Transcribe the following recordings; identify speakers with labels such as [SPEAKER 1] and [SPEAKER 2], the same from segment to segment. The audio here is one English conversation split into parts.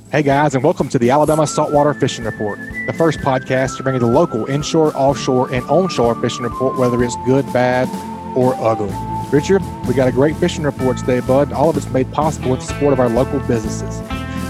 [SPEAKER 1] Hey guys, and welcome to the Alabama Saltwater Fishing Report, the first podcast to bring you the local inshore, offshore, and onshore fishing report, whether it's good, bad, or ugly. Richard, we got a great fishing report today, bud. All of it's made possible with the support of our local businesses.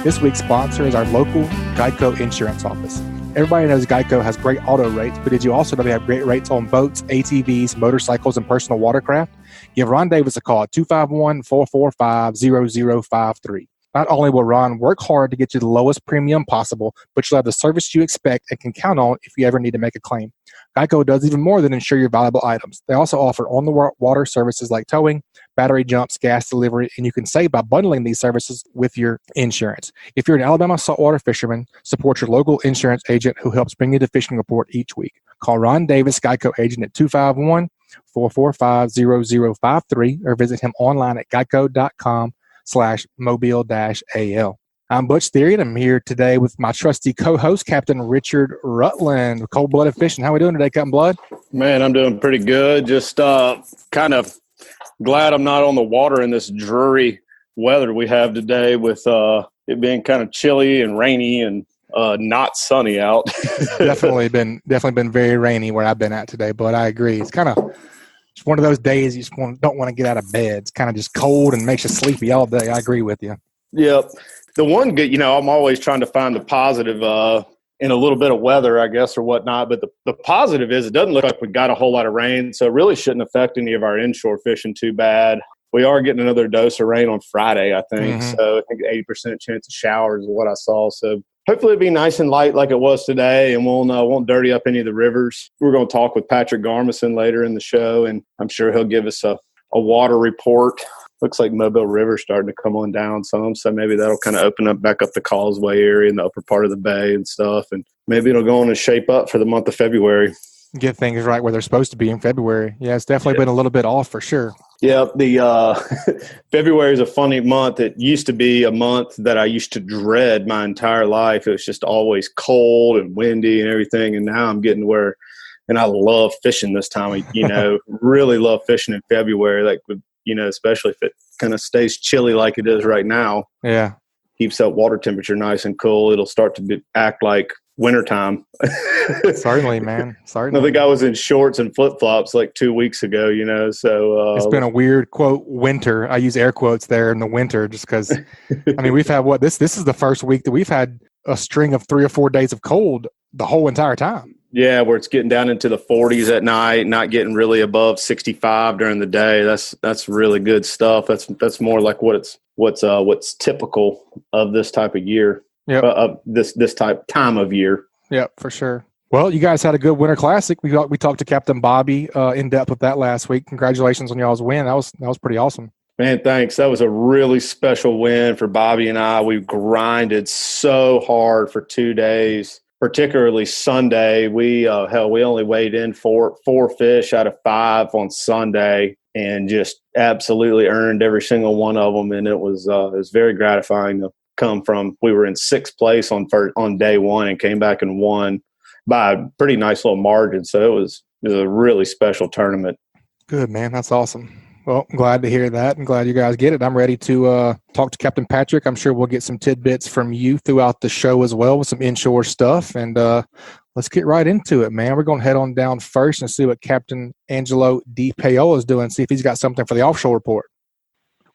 [SPEAKER 1] This week's sponsor is our local Geico Insurance Office. Everybody knows Geico has great auto rates, but did you also know they have great rates on boats, ATVs, motorcycles, and personal watercraft? Give Ron Davis a call at 251-445-0053. Not only will Ron work hard to get you the lowest premium possible, but you'll have the service you expect and can count on if you ever need to make a claim. Geico does even more than insure your valuable items. They also offer on-the-water services like towing, battery jumps, gas delivery, and you can save by bundling these services with your insurance. If you're an Alabama saltwater fisherman, support your local insurance agent who helps bring you the fishing report each week. Call Ron Davis, Geico agent, at 251-445-0053 or visit him online at geico.com/mobile-al. I'm Butch Theory, and I'm here today with my trusty co-host, Captain Richard Rutland, Cold-Blooded Fishing. How are we doing today, Captain Blood?
[SPEAKER 2] Man, I'm doing pretty good. Just kind of glad I'm not on the water in this dreary weather we have today with it being kind of chilly and rainy and not sunny out.
[SPEAKER 1] definitely been very rainy where I've been at today, but I agree. It's kind of just one of those days you just don't want to get out of bed. It's kind of just cold and makes you sleepy all day. I agree with you.
[SPEAKER 2] Yep. The one good, I'm always trying to find the positive in a little bit of weather, I guess, or whatnot. But the positive is it doesn't look like we got a whole lot of rain, so it really shouldn't affect any of our inshore fishing too bad. We are getting another dose of rain on Friday, I think. Mm-hmm. So I think 80% chance of showers is what I saw. So hopefully it'll be nice and light like it was today, and won't dirty up any of the rivers. We're going to talk with Patric Garmeson later in the show, and I'm sure he'll give us a water report. Looks like Mobile River's starting to come on down some, so maybe that'll kind of open up back up the causeway area in the upper part of the bay and stuff, and maybe it'll go on and shape up for the month of February.
[SPEAKER 1] Get things right where they're supposed to be in February. Yeah, it's definitely been a little bit off for sure.
[SPEAKER 2] Yeah, the February is a funny month. It used to be a month that I used to dread my entire life. It was just always cold and windy and everything, and now I'm getting where, and I love fishing this time. Really love fishing in February, like especially if it kind of stays chilly like it is right now.
[SPEAKER 1] Yeah,
[SPEAKER 2] keeps that water temperature nice and cool. It'll start to act like wintertime.
[SPEAKER 1] Certainly, man. Certainly.
[SPEAKER 2] I think I was in shorts and flip-flops like 2 weeks ago, so
[SPEAKER 1] it's been a weird quote winter. I use air quotes there in the winter just because we've had this is the first week that we've had a string of 3 or 4 days of cold the whole entire time.
[SPEAKER 2] Yeah, where it's getting down into the 40s at night, not getting really above 65 during the day. That's really good stuff. That's more like what's typical of this type of year.
[SPEAKER 1] Yeah,
[SPEAKER 2] this time of year.
[SPEAKER 1] Yeah, for sure. Well, you guys had a good Winter Classic. We talked to Captain Bobby in depth with that last week. Congratulations on y'all's win. That was pretty awesome.
[SPEAKER 2] Man, thanks. That was a really special win for Bobby and I. We grinded so hard for 2 days, particularly Sunday. We only weighed in four fish out of 5 on Sunday, and just absolutely earned every single one of them. And it was very gratifying to come from. We were in 6th place on day one and came back and won by a pretty nice little margin. So it was a really special tournament.
[SPEAKER 1] Good, man. That's awesome. Well, I'm glad to hear that. I'm glad you guys get it. I'm ready to talk to Captain Patric. I'm sure we'll get some tidbits from you throughout the show as well with some inshore stuff. And let's get right into it, man. We're going to head on down first and see what Captain Angelo DePaola is doing, see if he's got something for the offshore report.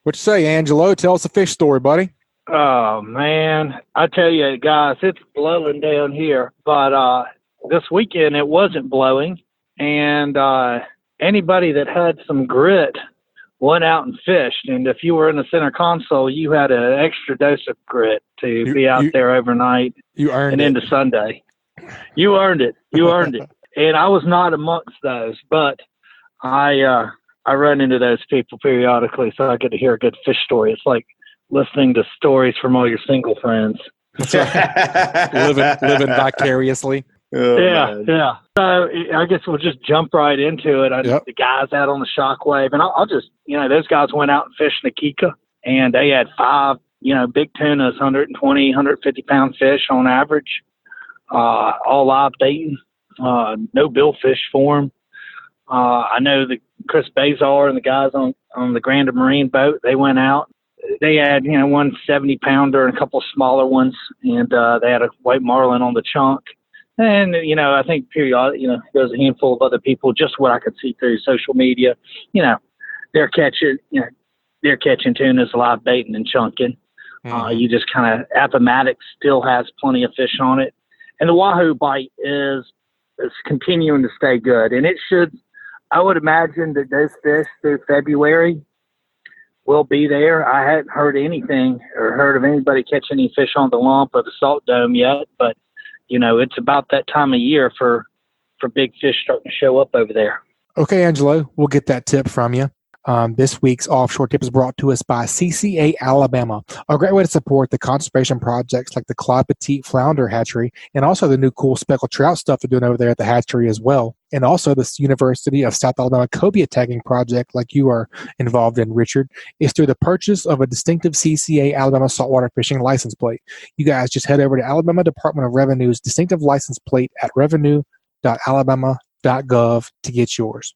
[SPEAKER 1] What you say, Angelo? Tell us a fish story, buddy.
[SPEAKER 3] Oh, man. I tell you, guys, it's blowing down here. But this weekend it wasn't blowing. And anybody that had some grit went out and fished. And if you were in the center console, you had an extra dose of grit to be out there overnight.
[SPEAKER 1] You earned it.
[SPEAKER 3] And into Sunday. You earned it. You earned it. And I was not amongst those. But I run into those people periodically, so I get to hear a good fish story. It's like listening to stories from all your single friends.
[SPEAKER 1] living vicariously.
[SPEAKER 2] Oh,
[SPEAKER 3] yeah,
[SPEAKER 2] man.
[SPEAKER 3] yeah. So I guess we'll just jump right into it.
[SPEAKER 1] Yep.
[SPEAKER 3] The guys out on the Shockwave, and I'll just, those guys went out and fished Nakika, and they had 5, big tunas, 120, 150-pound fish on average, all live baiting, no billfish for them. I know that Chris Bazar and the guys on the Grand Marine boat, they went out. they had, one 70-pounder and a couple of smaller ones, and they had a white marlin on the chunk. And, I think there's a handful of other people, just what I could see through social media, they're catching tunas, live baiting and chunking.
[SPEAKER 1] Mm-hmm.
[SPEAKER 3] You just kind of, Appomattox still has plenty of fish on it. And the wahoo bite is continuing to stay good. And it should, I would imagine that those fish through February will be there. I hadn't heard anything or heard of anybody catching any fish on the lump or the salt dome yet, but it's about that time of year for big fish starting to show up over there.
[SPEAKER 1] Okay, Angelo, we'll get that tip from you. This week's offshore tip is brought to us by CCA Alabama, a great way to support the conservation projects like the Claude Petit Flounder Hatchery and also the new cool speckled trout stuff they're doing over there at the hatchery as well. And also the University of South Alabama cobia tagging project like you are involved in, Richard, is through the purchase of a distinctive CCA Alabama Saltwater Fishing license plate. You guys just head over to Alabama Department of Revenue's distinctive license plate at revenue.alabama.gov to get yours.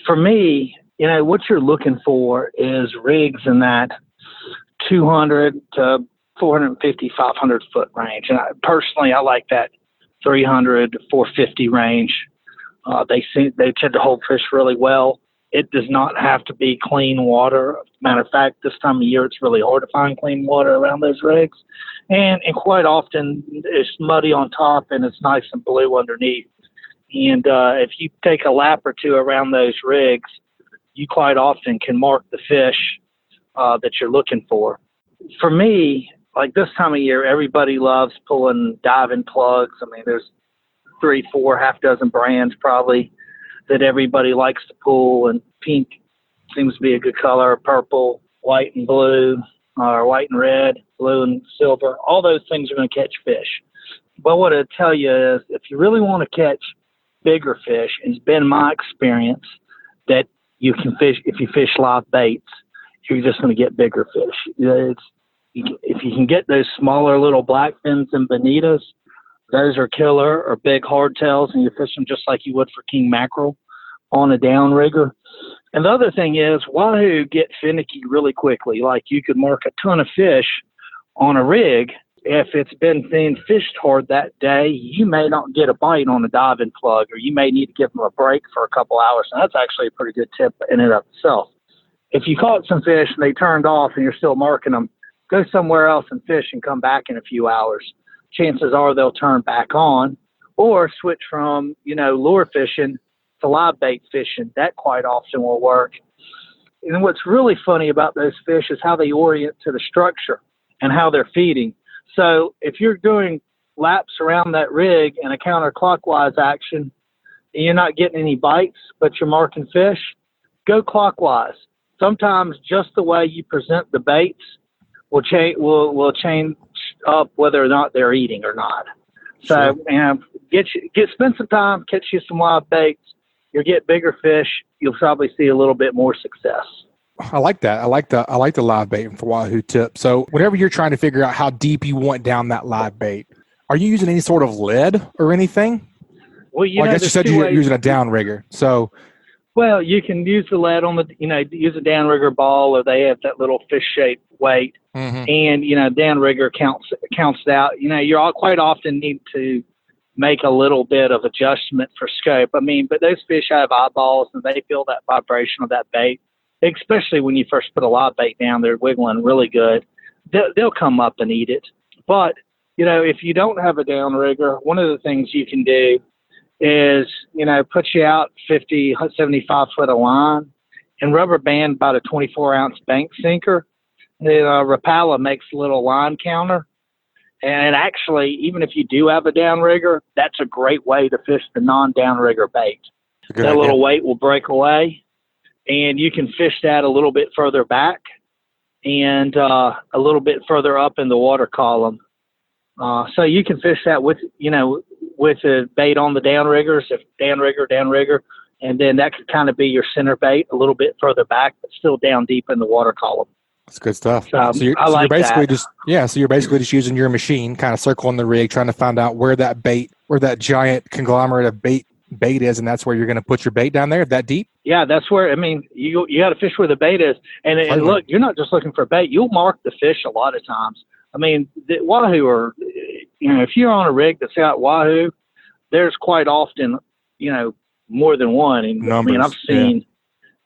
[SPEAKER 3] For me, what you're looking for is rigs in that 200 to 450, 500 foot range. And personally, I like that 300 to 450 range. They tend to hold fish really well. It does not have to be clean water. Matter of fact, this time of year, it's really hard to find clean water around those rigs. And quite often, it's muddy on top and it's nice and blue underneath. And if you take a lap or two around those rigs, you quite often can mark the fish that you're looking for. For me, like this time of year, everybody loves pulling diving plugs. I mean, there's 3, 4, half dozen brands probably that everybody likes to pull, and pink seems to be a good color, purple, white and blue, or white and red, blue and silver. All those things are going to catch fish. But what I'll tell you is if you really want to catch bigger fish, it's been my experience that you can fish, if you fish live baits, you're just going to get bigger fish. If you can get those smaller little blackfins and bonitas, those are killer, or big hardtails, and you fish them just like you would for king mackerel on a downrigger. And the other thing is, wahoo get finicky really quickly. Like you could mark a ton of fish on a rig. If it's been being fished hard that day, you may not get a bite on a diving plug, or you may need to give them a break for a couple hours. And that's actually a pretty good tip in and of itself. If you caught some fish and they turned off and you're still marking them, go somewhere else and fish and come back in a few hours. Chances are they'll turn back on, or switch from, lure fishing to live bait fishing. That quite often will work. And what's really funny about those fish is how they orient to the structure and how they're feeding. So if you're doing laps around that rig in a counterclockwise action and you're not getting any bites, but you're marking fish, go clockwise. Sometimes just the way you present the baits will change up whether or not they're eating or not. So, spend some time, catch you some live baits. You'll get bigger fish. You'll probably see a little bit more success.
[SPEAKER 1] I like that. I like the live bait for wahoo tip. So whenever you're trying to figure out how deep you want down that live bait, are you using any sort of lead or anything?
[SPEAKER 3] Well,
[SPEAKER 1] I guess you said you're using a downrigger. So,
[SPEAKER 3] well, you can use the lead on use a downrigger ball, or they have that little fish-shaped weight.
[SPEAKER 1] Mm-hmm.
[SPEAKER 3] And, downrigger counts it out. You quite often need to make a little bit of adjustment for scope. I mean, but those fish have eyeballs and they feel that vibration of that bait, especially when you first put a live bait down, they're wiggling really good. They'll come up and eat it. But, if you don't have a downrigger, one of the things you can do is, put you out 50, 75 foot of line and rubber band about a 24-ounce bank sinker. Rapala makes a little line counter. And actually, even if you do have a downrigger, that's a great way to fish the non-downrigger bait. That little weight will break away, and you can fish that a little bit further back and a little bit further up in the water column. So you can fish that with a bait on the downriggers, if downrigger, and then that could kind of be your center bait a little bit further back, but still down deep in the water column.
[SPEAKER 1] That's good stuff.
[SPEAKER 3] So you're
[SPEAKER 1] basically just using your machine, kind of circling the rig, trying to find out where that giant conglomerate of bait bait is, and that's where you're going to put your bait down there, that deep?
[SPEAKER 3] Yeah, that's where, I mean, you got to fish where the bait is. And look, you're not just looking for bait. You'll mark the fish a lot of times. I mean, the wahoo are, if you're on a rig that's got wahoo, there's quite often, more than one. And
[SPEAKER 1] Numbers,
[SPEAKER 3] I mean,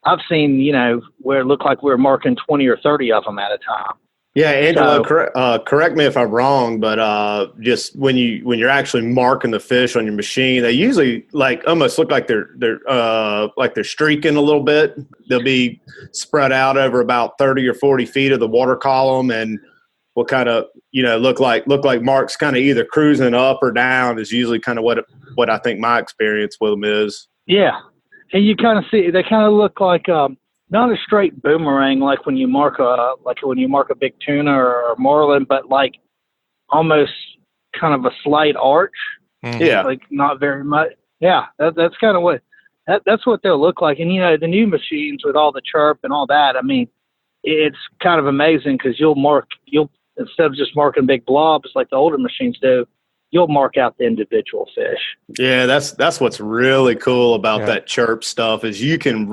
[SPEAKER 3] I've seen, where it looked like we were marking 20 or 30 of them at a time.
[SPEAKER 2] Yeah, Angelo, correct me if I'm wrong, but just when you're actually marking the fish on your machine, they usually almost look like they're streaking a little bit. They'll be spread out over about 30 or 40 feet of the water column, and will kind of look like marks kind of either cruising up or down is usually kind of what I think my experience with them is.
[SPEAKER 3] Yeah, and you kind of see they kind of look like. Not a straight boomerang like when you mark a big tuna or a marlin, but like almost kind of a slight arch.
[SPEAKER 2] Yeah,
[SPEAKER 3] like not very much. Yeah, that's kind of that's what they'll look like. And the new machines with all the chirp and all that. I mean, it's kind of amazing because you'll instead of just marking big blobs like the older machines do, you'll mark out the individual fish. Yeah,
[SPEAKER 2] that's what's really cool about that chirp stuff is you can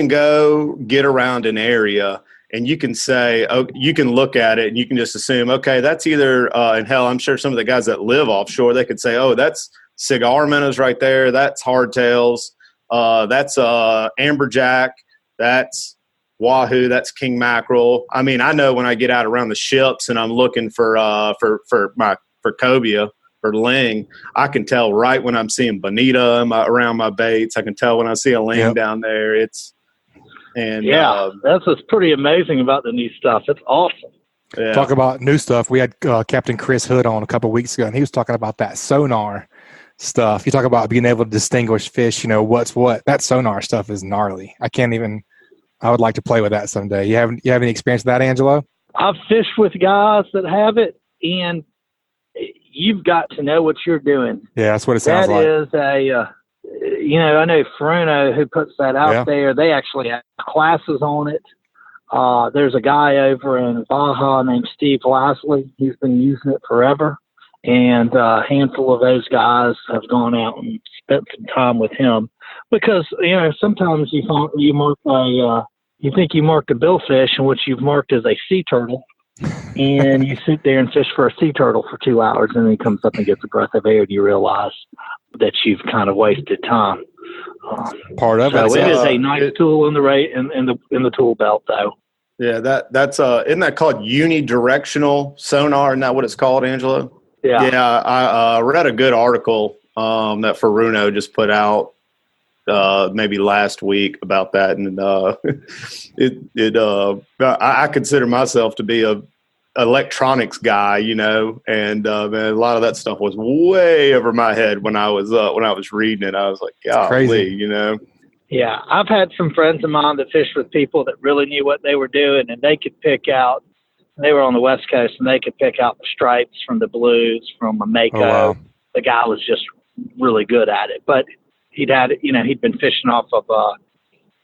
[SPEAKER 2] go get around an area and you can say, you can look at it and you can just assume, okay, that's either, and hell, I'm sure some of the guys that live offshore, they could say, oh, that's cigar minnows right there. That's hardtails. That's amberjack. That's wahoo. That's king mackerel. I mean, I know when I get out around the ships and I'm looking for cobia or ling, I can tell right when I'm seeing bonita around my baits. I can tell when I see a ling down there. That's what's pretty amazing about the new stuff. It's awesome.
[SPEAKER 1] Yeah. Talk about new stuff. We had Captain Chris Hood on a couple of weeks ago, and he was talking about that sonar stuff. You talk about being able to distinguish fish, what's what. That sonar stuff is gnarly. I would like to play with that someday. You have any experience with that, Angelo?
[SPEAKER 3] I've fished with guys that have it, and you've got to know what you're doing.
[SPEAKER 1] Yeah, that's what it sounds like.
[SPEAKER 3] That is I know Fruno who puts that out there. They actually have classes on it. There's a guy over in Baja named Steve Lasley. He's been using it forever. And a handful of those guys have gone out and spent some time with him because, sometimes you think you marked a billfish and what you've marked is a sea turtle. And you sit there and fish for a sea turtle for 2 hours, and then he comes up and gets a breath of air, and you realize that you've kind of wasted time.
[SPEAKER 1] Part of
[SPEAKER 3] it is a nice tool in the tool belt, though.
[SPEAKER 2] Yeah, that's isn't that called unidirectional sonar? Isn't that what it's called, Angelo?
[SPEAKER 3] Yeah.
[SPEAKER 2] Yeah, I read a good article that Fruno just put out maybe last week about that, and I consider myself to be a electronics guy, and man, a lot of that stuff was way over my head when I was reading it. I was like, golly,
[SPEAKER 3] Yeah, I've had some friends of mine that fished with people that really knew what they were doing, and they could pick out. They were on the West Coast, and they could pick out the stripes from the blues, from a Mako.
[SPEAKER 1] Oh, wow.
[SPEAKER 3] The guy was just really good at it, but he'd been fishing off of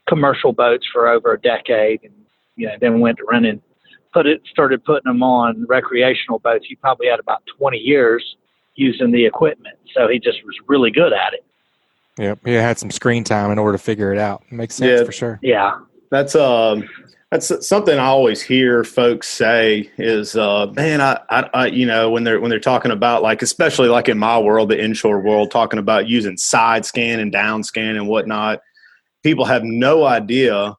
[SPEAKER 3] commercial boats for over a decade, and then went to running. Started putting them on recreational boats. He probably had about 20 years using the equipment, so he just was really good at it.
[SPEAKER 1] Yep, he had some screen time in order to figure it out. It makes sense for sure.
[SPEAKER 3] Yeah,
[SPEAKER 2] that's something I always hear folks say is, man, I when they're talking about especially in my world, the inshore world, talking about using side scan and down scan and whatnot. People have no idea.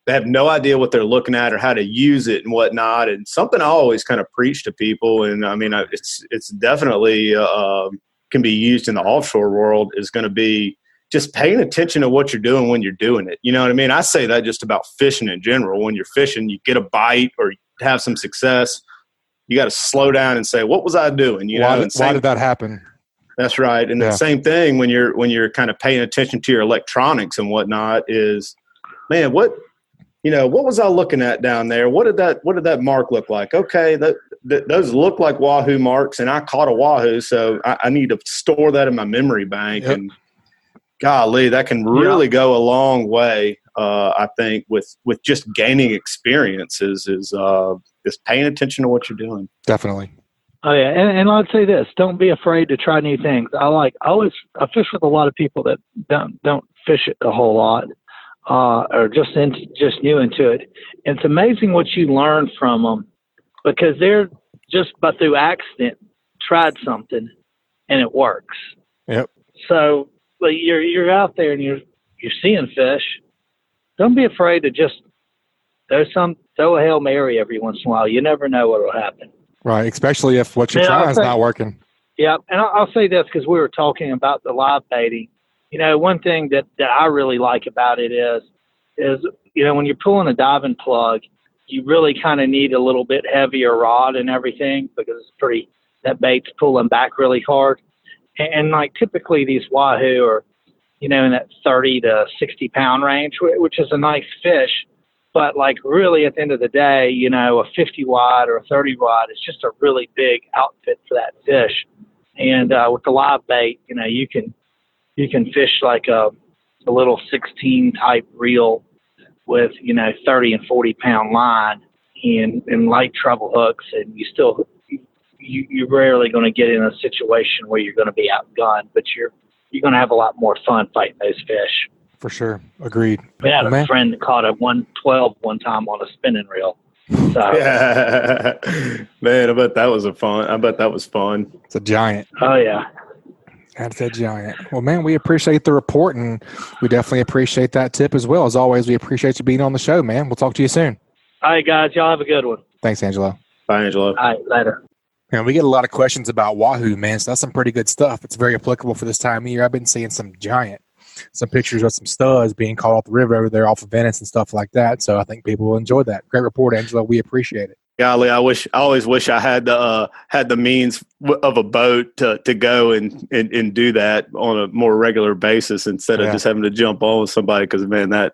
[SPEAKER 2] They have no idea what they're looking at or how to use it and whatnot. And something I always kind of preach to people, and I mean, it's definitely can be used in the offshore world, is going to be just paying attention to what you're doing when you're doing it. You know what I mean? I say that just about fishing in general. When you're fishing, you get a bite or have some success, you got to slow down and say, what was I doing?
[SPEAKER 1] Why did that happen?
[SPEAKER 2] That's right. And the same thing when you're kind of paying attention to your electronics and whatnot is, man, what was I looking at down there? What did that mark look like? Okay, those look like wahoo marks, and I caught a wahoo, so I need to store that in my memory bank.
[SPEAKER 1] Yep.
[SPEAKER 2] And golly, that can really go a long way. I think with just gaining experiences is just paying attention to what you're doing.
[SPEAKER 1] Definitely.
[SPEAKER 3] Oh yeah, and I'd say this: don't be afraid to try new things. I fish with a lot of people that don't fish it a whole lot, or just new into it. And it's amazing what you learn from them, because they're just but through accident tried something and it works.
[SPEAKER 1] Yep.
[SPEAKER 3] So you're out there and you're seeing fish. Don't be afraid to just throw a Hail Mary every once in a while. You never know what will happen.
[SPEAKER 1] Right, especially if what you're trying is not working.
[SPEAKER 3] Yeah, and I'll say this because we were talking about the live baiting. You know, one thing that I really like about it is when you're pulling a diving plug, you really kind of need a little bit heavier rod and everything, because that bait's pulling back really hard. And like typically these wahoo are, in that 30 to 60 pound range, which is a nice fish. But like really at the end of the day, a 50 wide or a 30 wide is just a really big outfit for that fish. And with the live bait, you can fish like a little 16 type reel with 30 and 40 pound line and light treble hooks, and you're rarely going to get in a situation where you're going to be outgunned, but you're going to have a lot more fun fighting those fish.
[SPEAKER 1] For sure. Agreed.
[SPEAKER 3] We had a friend that caught a 112 one time on a spinning reel. So,
[SPEAKER 2] yeah. Man, I bet that was fun.
[SPEAKER 1] It's a giant.
[SPEAKER 3] Oh, yeah.
[SPEAKER 1] That's a giant. Well, man, we appreciate the report, and we definitely appreciate that tip as well. As always, we appreciate you being on the show, man. We'll talk to you soon.
[SPEAKER 3] All right, guys. Y'all have a good one.
[SPEAKER 1] Thanks, Angelo.
[SPEAKER 2] Bye, Angelo.
[SPEAKER 3] All right, later.
[SPEAKER 1] And we get a lot of questions about wahoo, man. So that's some pretty good stuff. It's very applicable for this time of year. I've been seeing some pictures of some studs being caught off the river over there off of Venice and stuff like that. So I think people will enjoy that. Great report, Angelo. We appreciate it.
[SPEAKER 2] Golly, I always wish I had the means of a boat to go and do that on a more regular basis instead of just having to jump on with somebody. Because man, that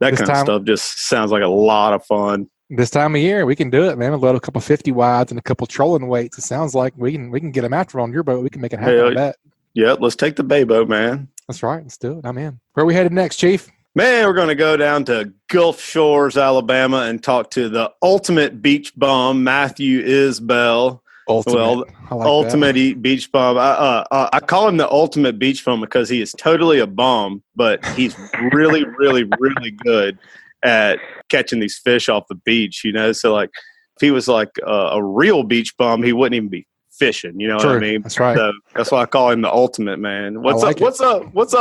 [SPEAKER 2] kind of stuff just sounds like a lot of fun.
[SPEAKER 1] This time of year, we can do it, man. We'll load a couple 50 wides and a couple trolling weights. It sounds like we can get them after on your boat. We can make it happen. I bet.
[SPEAKER 2] Yeah, let's take the bay boat, man.
[SPEAKER 1] That's right. Let's do it. I'm in. Where are we headed next, Chief?
[SPEAKER 2] Man, we're going to go down to Gulf Shores, Alabama, and talk to the ultimate beach bum, Matthew Isbell. Ultimate beach bum. I call him the ultimate beach bum because he is totally a bum, but he's really, really, really good at catching these fish off the beach. So like, if he was like a real beach bum, he wouldn't even be fishing. You know what I mean?
[SPEAKER 1] That's right.
[SPEAKER 2] So that's why I call him the ultimate, man. What's up, Isbell?
[SPEAKER 4] What's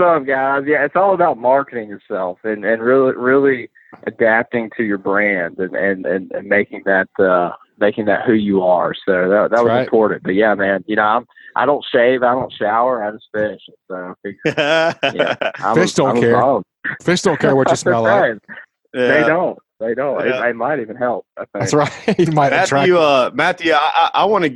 [SPEAKER 4] up, guys? Yeah, it's all about marketing yourself and really adapting to your brand and making that who you are. So that was
[SPEAKER 1] right.
[SPEAKER 4] important. But yeah, man, I don't shave, I don't shower, I just fish. So
[SPEAKER 1] fish don't care. Fish don't care what you smell like.
[SPEAKER 4] Yeah. They don't.
[SPEAKER 2] Yeah.
[SPEAKER 4] It might even help, I think.
[SPEAKER 1] That's right. You might
[SPEAKER 2] Matthew, I want to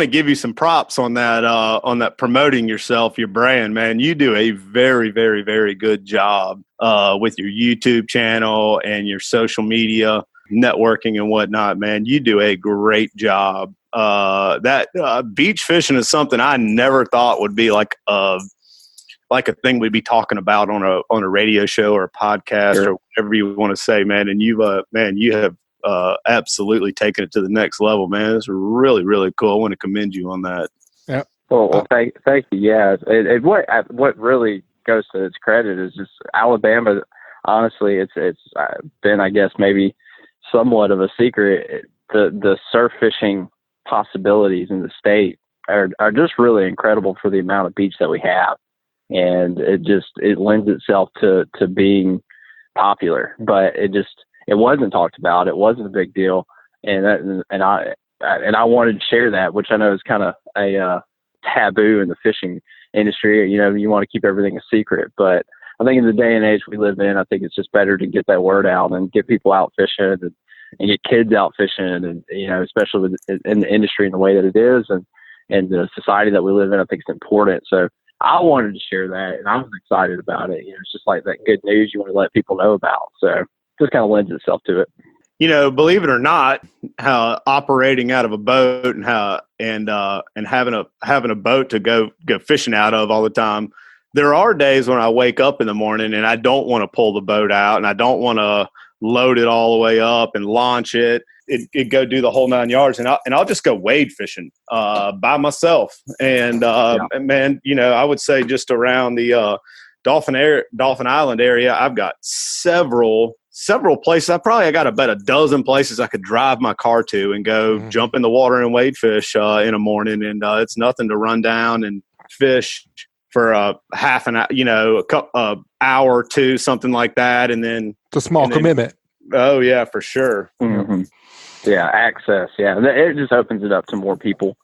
[SPEAKER 2] give you some props on that promoting yourself, your brand, man. You do a very, very, very good job with your YouTube channel and your social media networking and whatnot, man. You do a great job. That beach fishing is something I never thought would be like a thing we'd be talking about on a radio show or a podcast or whatever you want to say, man. And you have absolutely taken it to the next level, man. It's really, really cool. I want to commend you on that.
[SPEAKER 1] Yeah.
[SPEAKER 4] Well, thank you. Yeah. What really goes to its credit is just Alabama. Honestly, it's been, I guess, maybe somewhat of a secret. The surf fishing possibilities in the state are just really incredible for the amount of beach that we have. And it lends itself to being popular, but it wasn't talked about. It wasn't a big deal. And I wanted to share that, which I know is kind of a taboo in the fishing industry. You want to keep everything a secret, but I think in the day and age we live in, I think it's just better to get that word out and get people out fishing and get kids out fishing, and especially in the industry and the way that it is, and the society that we live in. I think it's important. So I wanted to share that, and I was excited about it. It's just like that good news you want to let people know about. So it just kind of lends itself to it.
[SPEAKER 2] Believe it or not, how operating out of a boat and having a boat to go fishing out of all the time. There are days when I wake up in the morning and I don't want to pull the boat out and I don't want to load it all the way up and launch it. it go do the whole 9 yards, and I'll just go wade fishing by myself. And man, I would say just around the Dauphin Island area, I've got several places. I got about a dozen places I could drive my car to and go jump in the water and wade fish in a morning. And it's nothing to run down and fish for half an hour, a hour or two, something like that. And then
[SPEAKER 1] it's a small commitment.
[SPEAKER 2] Oh yeah, for sure.
[SPEAKER 4] Mm-hmm. Yeah. Access. Yeah. It just opens it up to more people.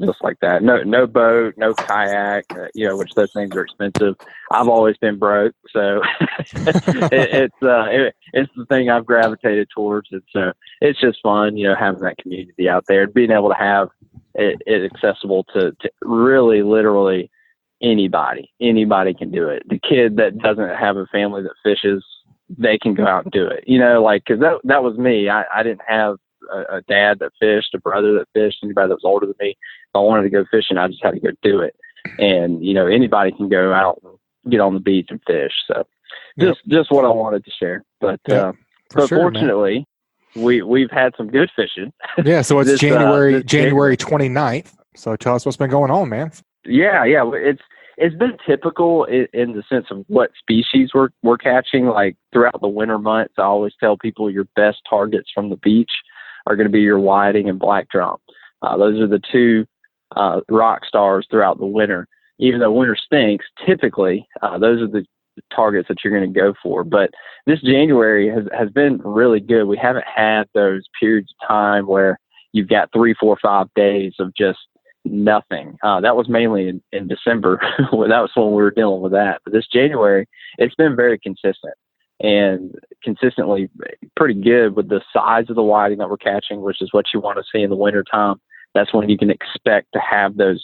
[SPEAKER 4] Just like that. No boat, no kayak, which those things are expensive. I've always been broke, so it's the thing I've gravitated towards. And so it's just fun, having that community out there, being able to have it accessible to really, literally anybody. Anybody can do it. The kid that doesn't have a family that fishes, they can go out and do it. Because that was me. I didn't have a dad that fished, a brother that fished, anybody that was older than me. If I wanted to go fishing, I just had to go do it. And, anybody can go out and get on the beach and fish. So just what I wanted to share. But fortunately, we've had some good fishing.
[SPEAKER 1] Yeah. So it's January 29th. So tell us what's been going on, man.
[SPEAKER 4] Yeah. It's been typical in the sense of what species we're catching. Like throughout the winter months, I always tell people your best targets from the beach are going to be your whiting and black drum. Those are the two rock stars throughout the winter. Even though winter stinks, typically those are the targets that you're going to go for. But this January has been really good. We haven't had those periods of time where you've got 3, 4, 5 days of just nothing. That was mainly in December. That was when we were dealing with that. But this January, it's been very consistent and consistently pretty good with the size of the whiting that we're catching, which is what you want to see in the wintertime. That's when you can expect to have those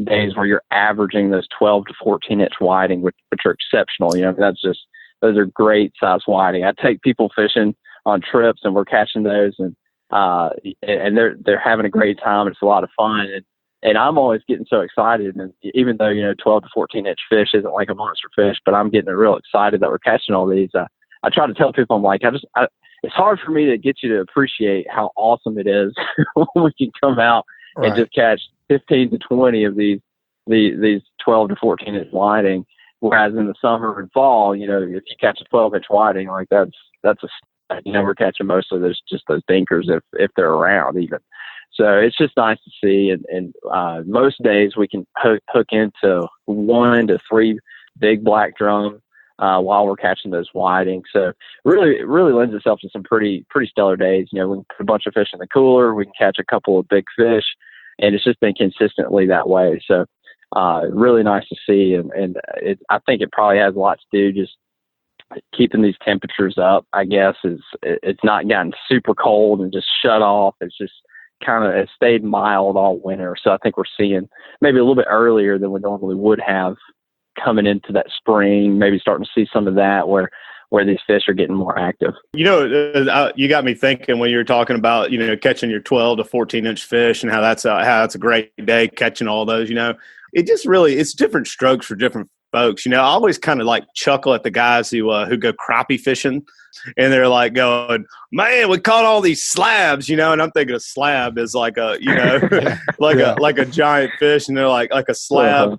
[SPEAKER 4] days where you're averaging those 12 to 14 inch whiting, which are exceptional. Those are great size whiting. I take people fishing on trips and we're catching those and they're having a great time. It's a lot of fun. And I'm always getting so excited. And even though, 12 to 14 inch fish isn't like a monster fish, but I'm getting real excited that we're catching all these. I try to tell people, I'm like, it's hard for me to get you to appreciate how awesome it is when we can come out and just catch 15 to 20 of these 12 to 14 inch whiting. Whereas in the summer and fall, if you catch a 12 inch whiting, like that's we're catching mostly those dinkers if they're around even. So it's just nice to see. And most days we can hook into 1 to 3 big black drum while we're catching those whiting. So really lends itself to some pretty stellar days. We can put a bunch of fish in the cooler. We can catch a couple of big fish, and it's just been consistently that way. So really nice to see. And I think it probably has a lot to do just keeping these temperatures up, I guess. It's not gotten super cold and just shut off. It's just it stayed mild all winter. So I think we're seeing maybe a little bit earlier than we normally would have coming into that spring, maybe starting to see some of that where these fish are getting more active.
[SPEAKER 2] You got me thinking when you were talking about, catching your 12 to 14 inch fish and how that's a great day catching all those, it just really, it's different strokes for different folks. I always kind of like chuckle at the guys who go crappie fishing, and they're like going, "Man, we caught all these slabs," and I'm thinking a slab is like a, like a giant fish, and they're like a slab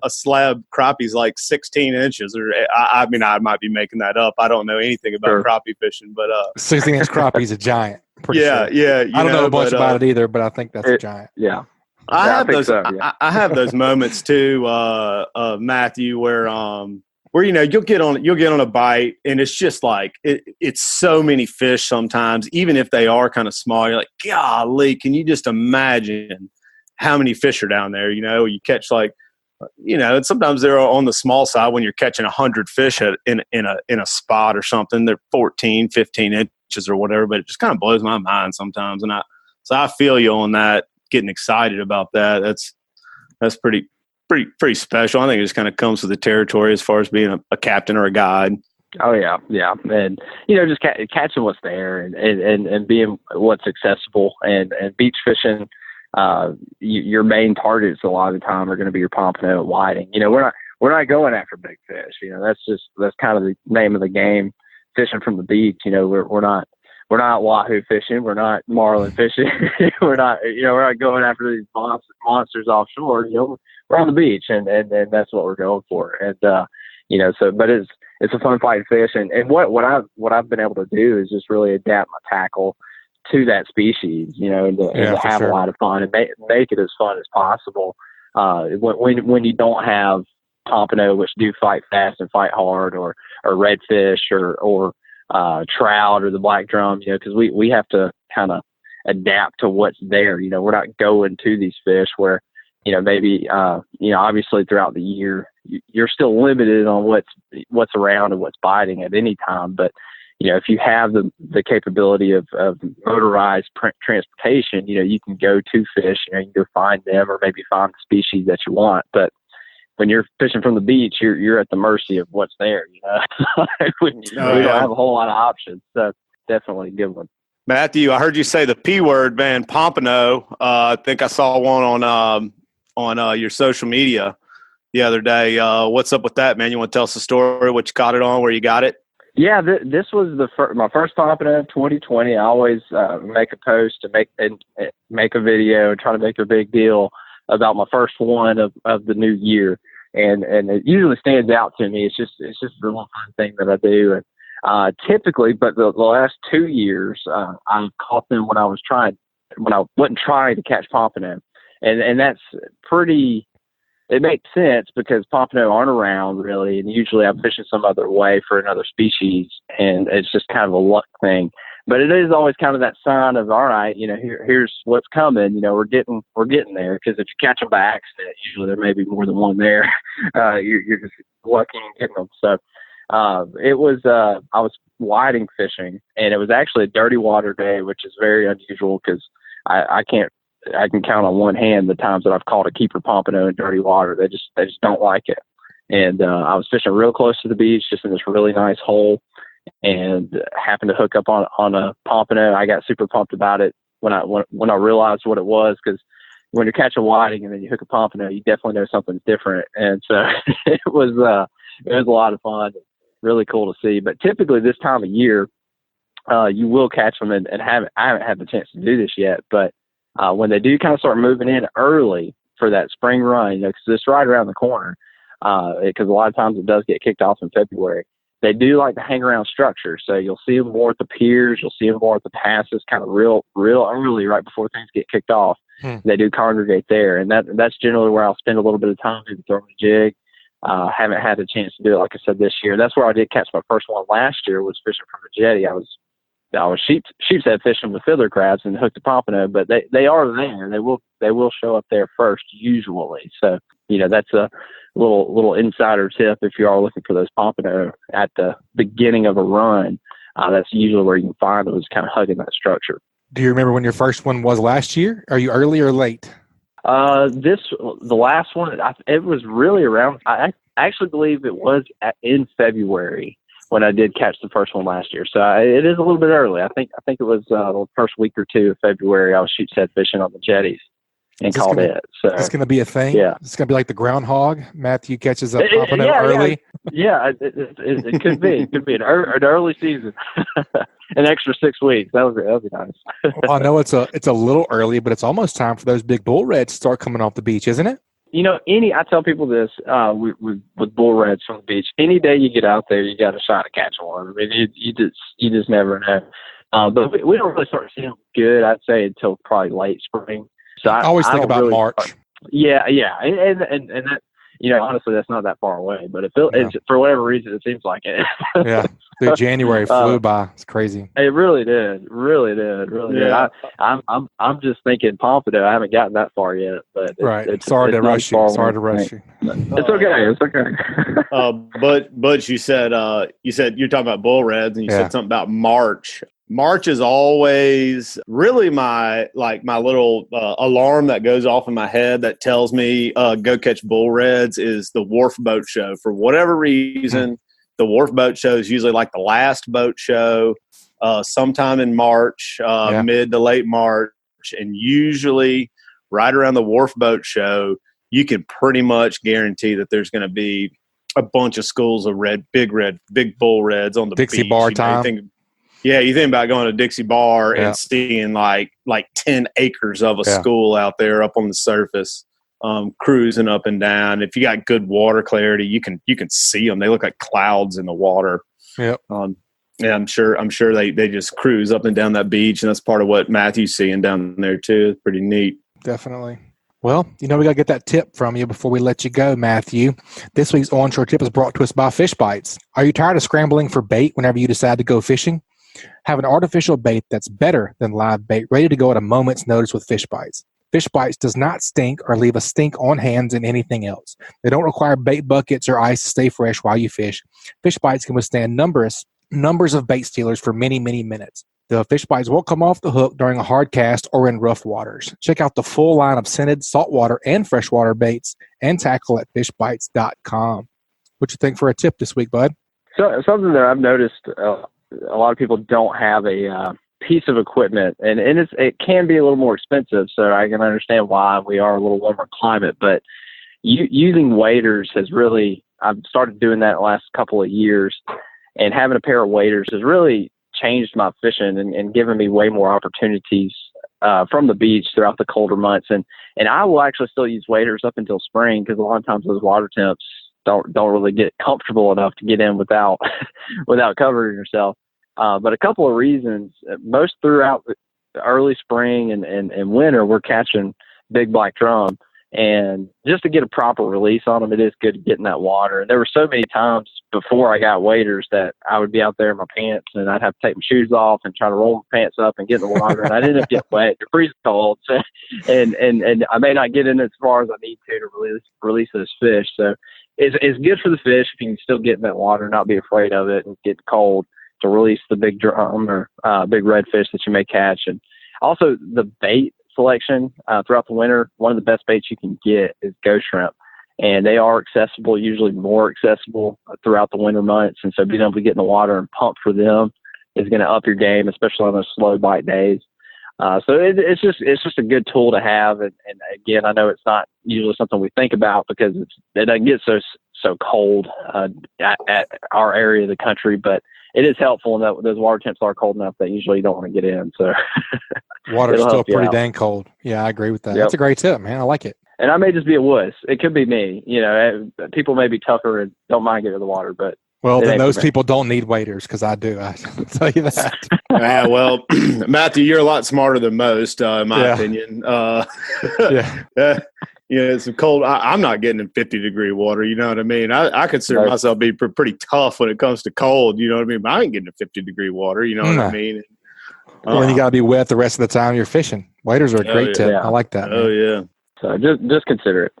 [SPEAKER 2] crappie is like 16 inches, or I might be making that up. I don't know anything about crappie fishing, but
[SPEAKER 1] 16 inch crappie is a giant. Sure.
[SPEAKER 2] Yeah.
[SPEAKER 1] I don't know much about it either, but I think that's a giant.
[SPEAKER 4] Yeah.
[SPEAKER 2] I have those. So, yeah. I have those moments too, Matthew, where you'll get on a bite and it's just like it's so many fish sometimes, even if they are kind of small. You're like, golly, can you just imagine how many fish are down there? You catch and sometimes they're on the small side when you're catching 100 fish in a spot or something. They're 14, 15 inches or whatever, but it just kind of blows my mind sometimes. And I feel you on that. Getting excited about that. That's pretty special. I think it just kind of comes with the territory as far as being a captain or a guide.
[SPEAKER 4] Oh yeah. And just catching what's there and being what's accessible and beach fishing. Your main targets a lot of the time are going to be your pompano and whiting. We're not going after big fish. That's kind of the name of the game. Fishing from the beach. We're we're not wahoo fishing. We're not marlin fishing. we're not going after these monsters offshore. We're on the beach, and that's what we're going for. And but it's a fun fighting fish. And what I've been able to do is just really adapt my tackle to that species, and to have a lot of fun and make it as fun as possible. When you don't have pompano, which do fight fast and fight hard, or redfish or trout or the black drum, because we have to kind of adapt to what's there. We're not going to these fish where, maybe, obviously throughout the year, you're still limited on what's around and what's biting at any time. But, if you have the capability of motorized transportation, you can go to fish, you can go find them or maybe find the species that you want. But when you're fishing from the beach, you're at the mercy of what's there. We don't have a whole lot of options. So definitely a good one.
[SPEAKER 2] Matthew, I heard you say the P word, man, pompano. I think I saw one on your social media the other day. What's up with that, man? You want to tell us the story, what you caught it on, where you got it?
[SPEAKER 4] Yeah, this was my first pompano of 2020. I always make a post to make a video and try to make a big deal about my first one of the new year, and it usually stands out to me. It's just a little fun thing that I do, and typically, but the last 2 years, I caught them when I wasn't trying to catch pompano, and that's pretty. It makes sense because pompano aren't around really, and usually I'm fishing some other way for another species, and it's just kind of a luck thing. But it is always kind of that sign of, all right, here's what's coming. We're getting there, because if you catch them by accident, usually there may be more than one there. You're just lucky in getting them. So it was I was whiting fishing, and it was actually a dirty water day, which is very unusual because I can count on one hand the times that I've caught a keeper pompano in dirty water. They just don't like it. And I was fishing real close to the beach, just in this really nice hole, and happened to hook up on a pompano. I got super pumped about it when I realized what it was, because when you're catching whiting and then you hook a pompano, you definitely know something's different. And so it was a lot of fun, really cool to see. But typically this time of year, you will catch them, and I haven't had the chance to do this yet, but when they do kind of start moving in early for that spring run, because it's right around the corner, because a lot of times it does get kicked off in February. They do like to hang around structures, so you'll see them more at the piers, you'll see them more at the passes, kind of real early, right before things get kicked off. They do congregate there, and that's generally where I'll spend a little bit of time, maybe throwing a jig. Haven't had a chance to do it, like I said, this year. That's where I did catch my first one last year, was fishing from a jetty. I was sheep's head fishing with fiddler crabs and hooked a pompano, but they are there. They will show up there first usually. So, that's a little insider tip. If you are looking for those pompano at the beginning of a run, that's usually where you can find those, kind of hugging that structure.
[SPEAKER 1] Do you remember when your first one was last year? Are you early or late?
[SPEAKER 4] The last one, it was really around, I actually believe it was in February when I did catch the first one last year. So it is a little bit early. I think it was the first week or two of February. I was sheep's head fishing on the jetties and called it. So
[SPEAKER 1] it's going to be a thing.
[SPEAKER 4] Yeah,
[SPEAKER 1] it's going to be like the groundhog. Matthew catches a pompano early.
[SPEAKER 4] Yeah, it could be. It could be an early season. An extra 6 weeks. That would be nice.
[SPEAKER 1] Well, I know it's a little early, but it's almost time for those big bull reds to start coming off the beach, isn't it?
[SPEAKER 4] I tell people this with bull reds from the beach. Any day you get out there, you got a shot at catching one. I mean, you just never know. But we don't really start seeing them good, I'd say, until probably late spring. So I always think about March. Yeah, and that, honestly, that's not that far away. But it's, for whatever reason, it seems like it.
[SPEAKER 1] Yeah, dude, January flew by. It's crazy.
[SPEAKER 4] It really did. Yeah. I'm just thinking pompano. I haven't gotten that far yet. But
[SPEAKER 1] Sorry to rush you.
[SPEAKER 4] It's okay.
[SPEAKER 2] But you said you're talking about bull reds, and you said something about March. March is always really my little alarm that goes off in my head that tells me go catch bull reds, is the wharf boat show. For whatever reason, the wharf boat show is usually like the last boat show sometime in March, mid to late March. And usually right around the wharf boat show, you can pretty much guarantee that there's going to be a bunch of schools of big bull reds on the
[SPEAKER 1] Dixie
[SPEAKER 2] beach.
[SPEAKER 1] bar time.
[SPEAKER 2] Yeah, you think about going to Dixie Bar and seeing like 10 acres of a school out there up on the surface, cruising up and down. If you got good water clarity, you can see them. They look like clouds in the water.
[SPEAKER 1] Yep.
[SPEAKER 2] Yeah, I'm sure they just cruise up and down that beach, and that's part of what Matthew's seeing down there too. It's pretty neat.
[SPEAKER 1] Definitely. Well, we got to get that tip from you before we let you go, Matthew. This week's onshore tip is brought to us by Fishbites. Are you tired of scrambling for bait whenever you decide to go fishing? Have an artificial bait that's better than live bait, ready to go at a moment's notice with Fishbites. Fishbites does not stink or leave a stink on hands and anything else. They don't require bait buckets or ice to stay fresh while you fish. Fishbites can withstand numbers of bait stealers for many, many minutes. The fish bites won't come off the hook during a hard cast or in rough waters. Check out the full line of scented saltwater and freshwater baits and tackle at fishbites.com. What you think for a tip this week, bud?
[SPEAKER 4] So something that I've noticed, a lot of people don't have a piece of equipment, and it can be a little more expensive. So I can understand why we are a little warmer climate, but using waders has really, I've started doing that the last couple of years, and having a pair of waders has really changed my fishing and given me way more opportunities from the beach throughout the colder months. And I will actually still use waders up until spring, because a lot of times those water temps don't really get comfortable enough to get in without covering yourself. But a couple of reasons, most throughout the early spring and winter, we're catching big black drum. And just to get a proper release on them, it is good to get in that water. And there were so many times before I got waders that I would be out there in my pants, and I'd have to take my shoes off and try to roll my pants up and get in the water. And I'd end up getting wet. They're freezing cold. So, and I may not get in as far as I need to release those fish. So it's good for the fish if you can still get in that water and not be afraid of it and get cold, to release the big drum or big redfish that you may catch. And also the bait selection throughout the winter, one of the best baits you can get is ghost shrimp, and they are accessible, usually more accessible throughout the winter months. And so being able to get in the water and pump for them is going to up your game, especially on those slow bite days. So it's just a good tool to have. And again, I know it's not usually something we think about because it doesn't get so cold at our area of the country, but it is helpful in that those water temps are cold enough that usually you don't want to get in. So
[SPEAKER 1] water's still pretty dang cold. Yeah, I agree with that. Yep. That's a great tip, man. I like it.
[SPEAKER 4] And I may just be a wuss. It could be me. People may be tougher and don't mind getting in the water, but
[SPEAKER 1] then those people don't need waders, because I do. I tell you that.
[SPEAKER 2] Well, Matthew, you're a lot smarter than most, in my opinion. It's cold. I'm not getting in 50-degree water. You know what I mean? I consider myself be pretty tough when it comes to cold. You know what I mean? But I ain't getting in 50-degree water. You know what I mean?
[SPEAKER 1] Well, you got to be wet the rest of the time you're fishing. Waders are a great tip. I like that.
[SPEAKER 2] Oh, yeah.
[SPEAKER 4] So just consider it.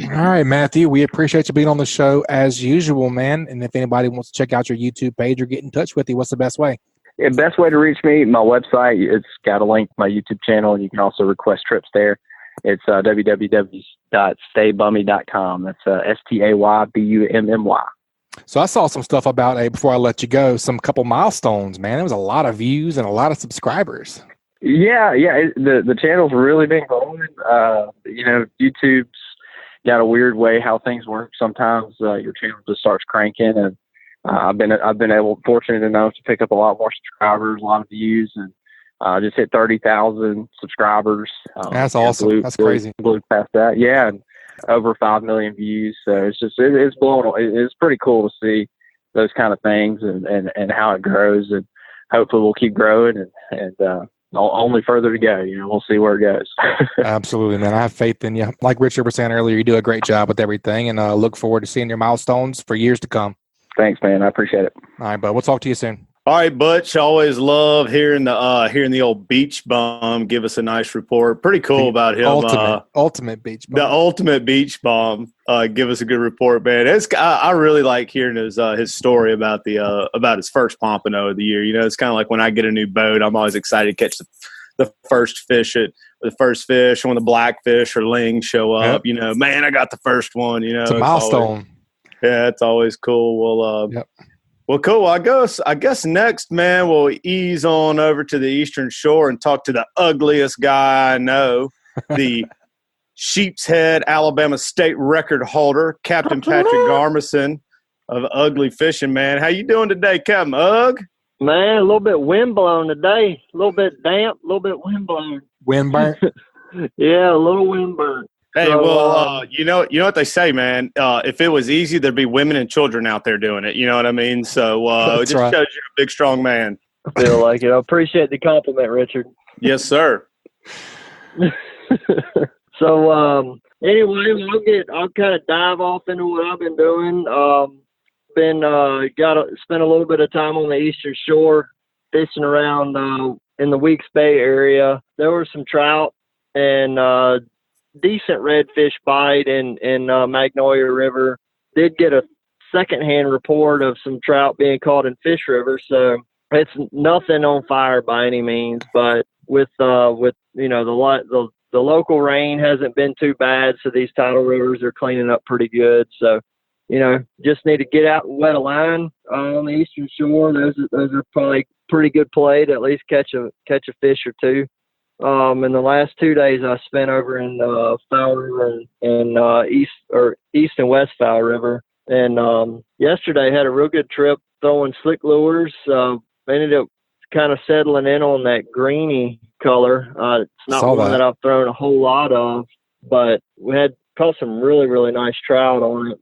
[SPEAKER 1] All right, Matthew, we appreciate you being on the show as usual, man. And if anybody wants to check out your YouTube page or get in touch with you, what's the best way?
[SPEAKER 4] Yeah, best way to reach me, my website, it's got a link to my YouTube channel, and you can also request trips there. It's www.staybummy.com. That's STAYBUMMY.
[SPEAKER 1] So I saw some stuff about, before I let you go, some couple milestones, man. There was a lot of views and a lot of subscribers.
[SPEAKER 4] Yeah. The channel's really been growing. YouTube's got a weird way how things work. Sometimes your channel just starts cranking, and I've been fortunate enough to pick up a lot more subscribers, a lot of views, and just hit 30,000 subscribers.
[SPEAKER 1] That's awesome. That's crazy.
[SPEAKER 4] Blew past that. Yeah. And over 5 million views. So it's blowing. It's pretty cool to see those kind of things and how it grows, and hopefully we'll keep growing and only further to go. We'll see where it goes.
[SPEAKER 1] Absolutely, man. I have faith in you. Like Richard was saying earlier, you do a great job with everything, and look forward to seeing your milestones for years to come.
[SPEAKER 4] Thanks, man. I appreciate it.
[SPEAKER 1] All right, bud. We'll talk to you soon.
[SPEAKER 2] All right, Butch. Always love hearing the old beach bum give us a nice report. Pretty cool about him.
[SPEAKER 1] Ultimate beach bum.
[SPEAKER 2] The ultimate beach bum. Give us a good report, man. I really like hearing his story about his first pompano of the year. It's kind of like when I get a new boat, I'm always excited to catch the first fish when the blackfish or ling show up. Yep. Man, I got the first one.
[SPEAKER 1] It's a milestone.
[SPEAKER 2] It's always cool. Well,
[SPEAKER 1] yep.
[SPEAKER 2] Well, cool. I guess next, man, we'll ease on over to the Eastern Shore and talk to the ugliest guy I know, the Sheep's Head, Alabama state record holder, Captain Patric Garmeson of Ugly Fishing, man. How you doing today, Captain Ugg?
[SPEAKER 5] Man, a little bit wind blown today. A little bit damp, a little bit wind blown.
[SPEAKER 1] Wind burnt?
[SPEAKER 5] Yeah, a little wind burnt.
[SPEAKER 2] Hey,
[SPEAKER 5] So,
[SPEAKER 2] well, you know what they say, man. If it was easy, there'd be women and children out there doing it. You know what I mean? So it just shows you're a big, strong man.
[SPEAKER 5] I feel like it. I appreciate the compliment, Richard.
[SPEAKER 2] Yes, sir.
[SPEAKER 5] So anyway, I'll kind of dive off into what I've been doing. Spent a little bit of time on the Eastern Shore, fishing around in the Weeks Bay area. There were some trout and decent redfish bite in Magnolia River. Did get a secondhand report of some trout being caught in Fish River, so it's nothing on fire by any means. But with you know the local rain hasn't been too bad, so these tidal rivers are cleaning up pretty good. So, you know, just need to get out and wet a line on the Eastern Shore. Those are probably pretty good play to at least catch a fish or two. In the last 2 days I spent over in Foul River and East and West Foul River. And yesterday had a real good trip throwing slick lures. Ended up kind of settling in on that greeny color. It's not one that I've thrown a whole lot of, but we had caught some really, really nice trout on it.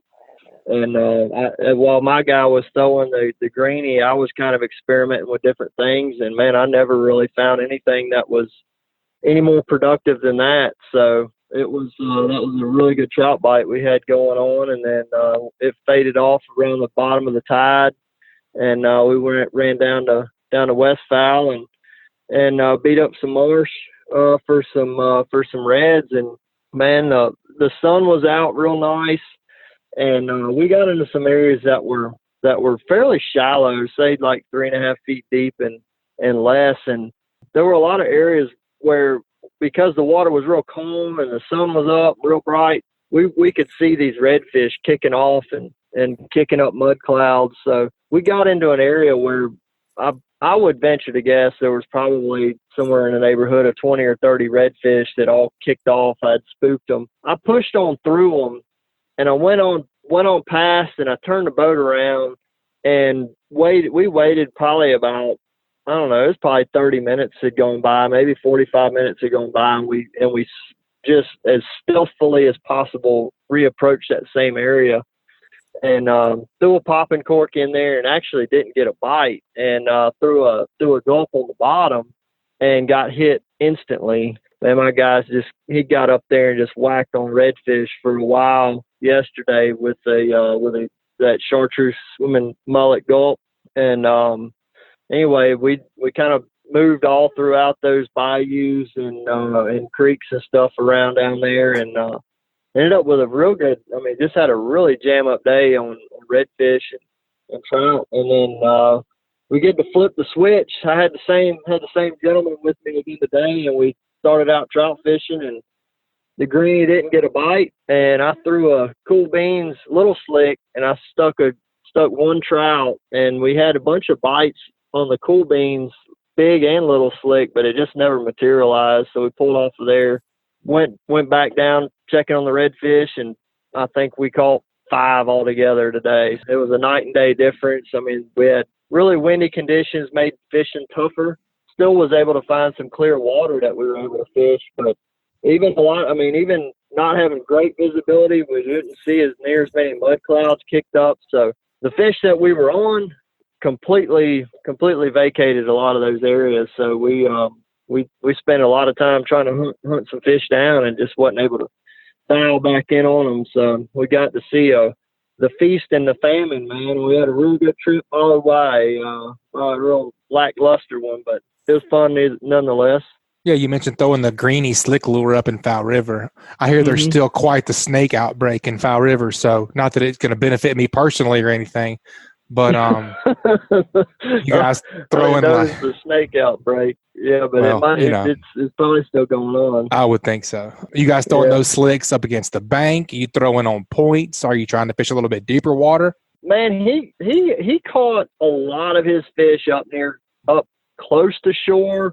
[SPEAKER 5] And while my guy was throwing the greeny, I was kind of experimenting with different things. And, man, I never really found anything that was any more productive than that. So that was a really good trout bite we had going on. And then it faded off around the bottom of the tide. And we ran down to West Foul and beat up some marsh for some reds. And, man, the sun was out real nice. And we got into some areas that were fairly shallow, say like 3.5 feet deep and less. And there were a lot of areas where, because the water was real calm and the sun was up real bright, we could see these redfish kicking off and kicking up mud clouds. So we got into an area where I would venture to guess there was probably somewhere in the neighborhood of 20 or 30 redfish that all kicked off. I'd spooked them. I pushed on through them. And I went on past, and I turned the boat around and waited. We waited probably about, I don't know, it was probably 30 minutes had gone by, maybe 45 minutes had gone by, and we just as stealthily as possible reapproached that same area and threw a popping cork in there and actually didn't get a bite, and threw a gulp on the bottom and got hit instantly. And my guys he got up there and just whacked on redfish for a while yesterday with that chartreuse swimming mullet gulp. And anyway, we kind of moved all throughout those bayous and creeks and stuff around down there, and ended up with a real good. I mean, just had a really jam up day on redfish and trout. And then we get to flip the switch. I had the same gentleman with me again today, and we started out trout fishing, and the greenie didn't get a bite, and I threw a Cool Beans little slick, and I stuck one trout, and we had a bunch of bites on the Cool Beans, big and little slick, but it just never materialized. So we pulled off of there, went back down checking on the redfish, and I think we caught 5 altogether today. It was a night and day difference. I mean, we had really windy conditions, made fishing tougher. Still was able to find some clear water that we were able to fish, but even not having great visibility, we didn't see as near as many mud clouds kicked up. So the fish that we were on completely vacated a lot of those areas. So we spent a lot of time trying to hunt some fish down and just wasn't able to dial back in on them. So we got to see the feast and the famine, man. We had a real good trip all the way, a real lackluster one, but it was fun nonetheless.
[SPEAKER 1] Yeah, you mentioned throwing the greeny slick lure up in Foul River. I hear there's still quite the snake outbreak in Foul River, so not that it's going to benefit me personally or anything, but you guys throwing like
[SPEAKER 5] the snake outbreak. Yeah, but it's probably still going on.
[SPEAKER 1] I would think so. You guys throwing those slicks up against the bank? Are you throwing on points? Are you trying to fish a little bit deeper water?
[SPEAKER 5] Man, he caught a lot of his fish up close to shore,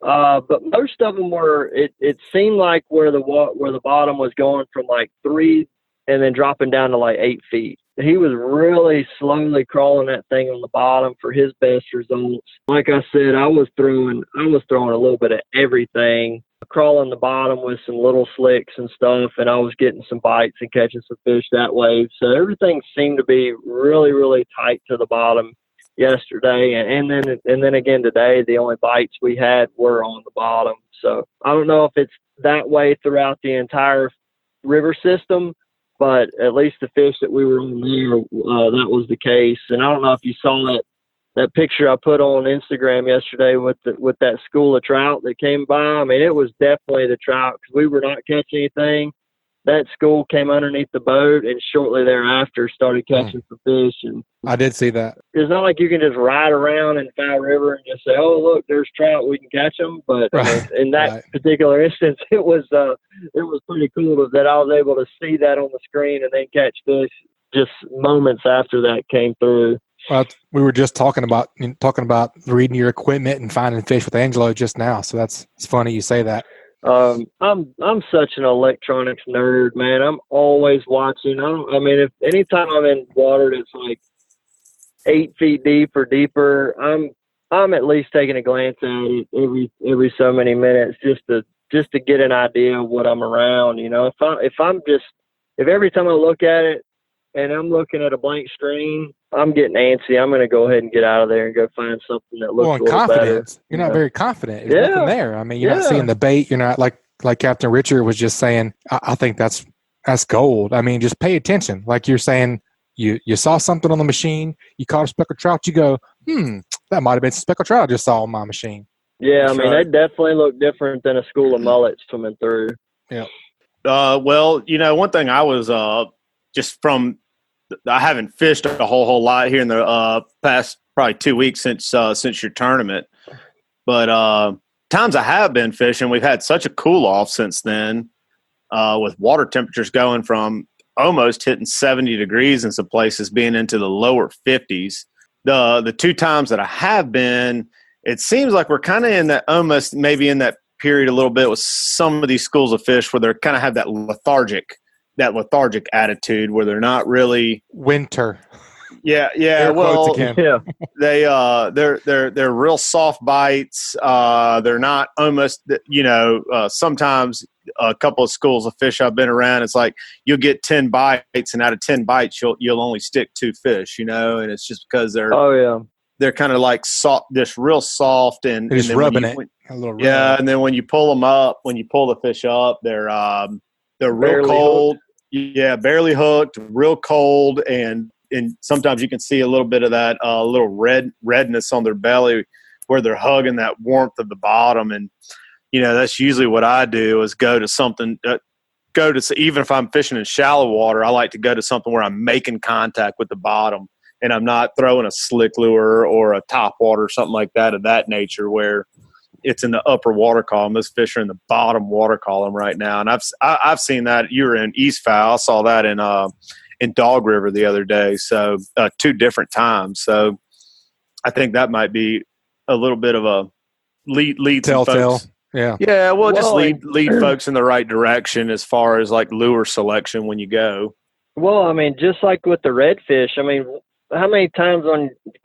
[SPEAKER 5] but most of them were. It seemed like where the bottom was going from like 3 and then dropping down to like 8 feet. he was really slowly crawling that thing on the bottom for his best results. Like I said, I was throwing a little bit of everything, crawling the bottom with some little slicks and stuff, and I was getting some bites and catching some fish that way. So everything seemed to be really, really tight to the bottom yesterday, and then again today, the only bites we had were on the bottom. So I don't know if it's that way throughout the entire river system, but at least the fish that we were on there, that was the case. And I don't know if you saw that picture I put on Instagram yesterday with that school of trout that came by. I mean, it was definitely the trout because we were not catching anything. That school came underneath the boat and shortly thereafter started catching some fish. And
[SPEAKER 1] I did see that.
[SPEAKER 5] It's not like you can just ride around in Fowl River and just say, "Oh, look, there's trout, we can catch them." But
[SPEAKER 1] Right.
[SPEAKER 5] in that particular instance, it was pretty cool that I was able to see that on the screen and then catch fish just moments after that came through.
[SPEAKER 1] Well, we were just talking about reading your equipment and finding fish with Angelo just now. So it's funny you say that.
[SPEAKER 5] I'm such an electronics nerd, man. I'm always watching. If anytime I'm in water that's like 8 feet deep or deeper, I'm at least taking a glance at it every so many minutes just to get an idea of what I'm around. You know, if every time I look at it and I'm looking at a blank screen, I'm getting antsy. I'm going to go ahead and get out of there and go find something that looks a little better.
[SPEAKER 1] You're not very confident. There's nothing there. I mean, you're not seeing the bait. You're not like Captain Richard was just saying. I think that's gold. I mean, just pay attention. Like you're saying, you saw something on the machine. You caught a speckled trout. You go, that might have been some speckled trout I just saw on my machine.
[SPEAKER 5] Yeah, they definitely look different than a school of mullets swimming through.
[SPEAKER 1] Yeah.
[SPEAKER 2] Well, one thing I was I haven't fished a whole lot here in the past probably 2 weeks since your tournament. But times I have been fishing, we've had such a cool off since then, with water temperatures going from almost hitting 70 degrees in some places being into the lower 50s. The 2 times that I have been, it seems like we're kind of in that almost maybe in that period a little bit with some of these schools of fish where they kind of have that lethargic attitude where they're not really
[SPEAKER 1] winter.
[SPEAKER 2] Yeah. Well, they're real soft bites. They're not almost, sometimes a couple of schools of fish I've been around, it's like you'll get 10 bites and out of 10 bites, you'll only stick 2 fish, and it's just because they're kind of like soft, just real soft and
[SPEAKER 1] just
[SPEAKER 2] and
[SPEAKER 1] rubbing it. A little
[SPEAKER 2] rub. And then when you pull the fish up, they're real
[SPEAKER 5] barely
[SPEAKER 2] cold.
[SPEAKER 5] Hooked.
[SPEAKER 2] Yeah, barely hooked, real cold, and sometimes you can see a little bit of that little redness on their belly where they're hugging that warmth of the bottom. And that's usually what I do is go to something. Even if I'm fishing in shallow water, I like to go to something where I'm making contact with the bottom, and I'm not throwing a slick lure or a top water or something like that of that nature where it's in the upper water column. Those fish are in the bottom water column right now. And I've seen that. You were in East Fowl. I saw that in Dog River the other day. So 2 different times. So I think that might be a little bit of a lead
[SPEAKER 1] telltale.
[SPEAKER 2] Folks.
[SPEAKER 1] Yeah.
[SPEAKER 2] Yeah. Well, just lead folks in the right direction as far as like lure selection when you go.
[SPEAKER 5] Well, just like with the redfish, how many times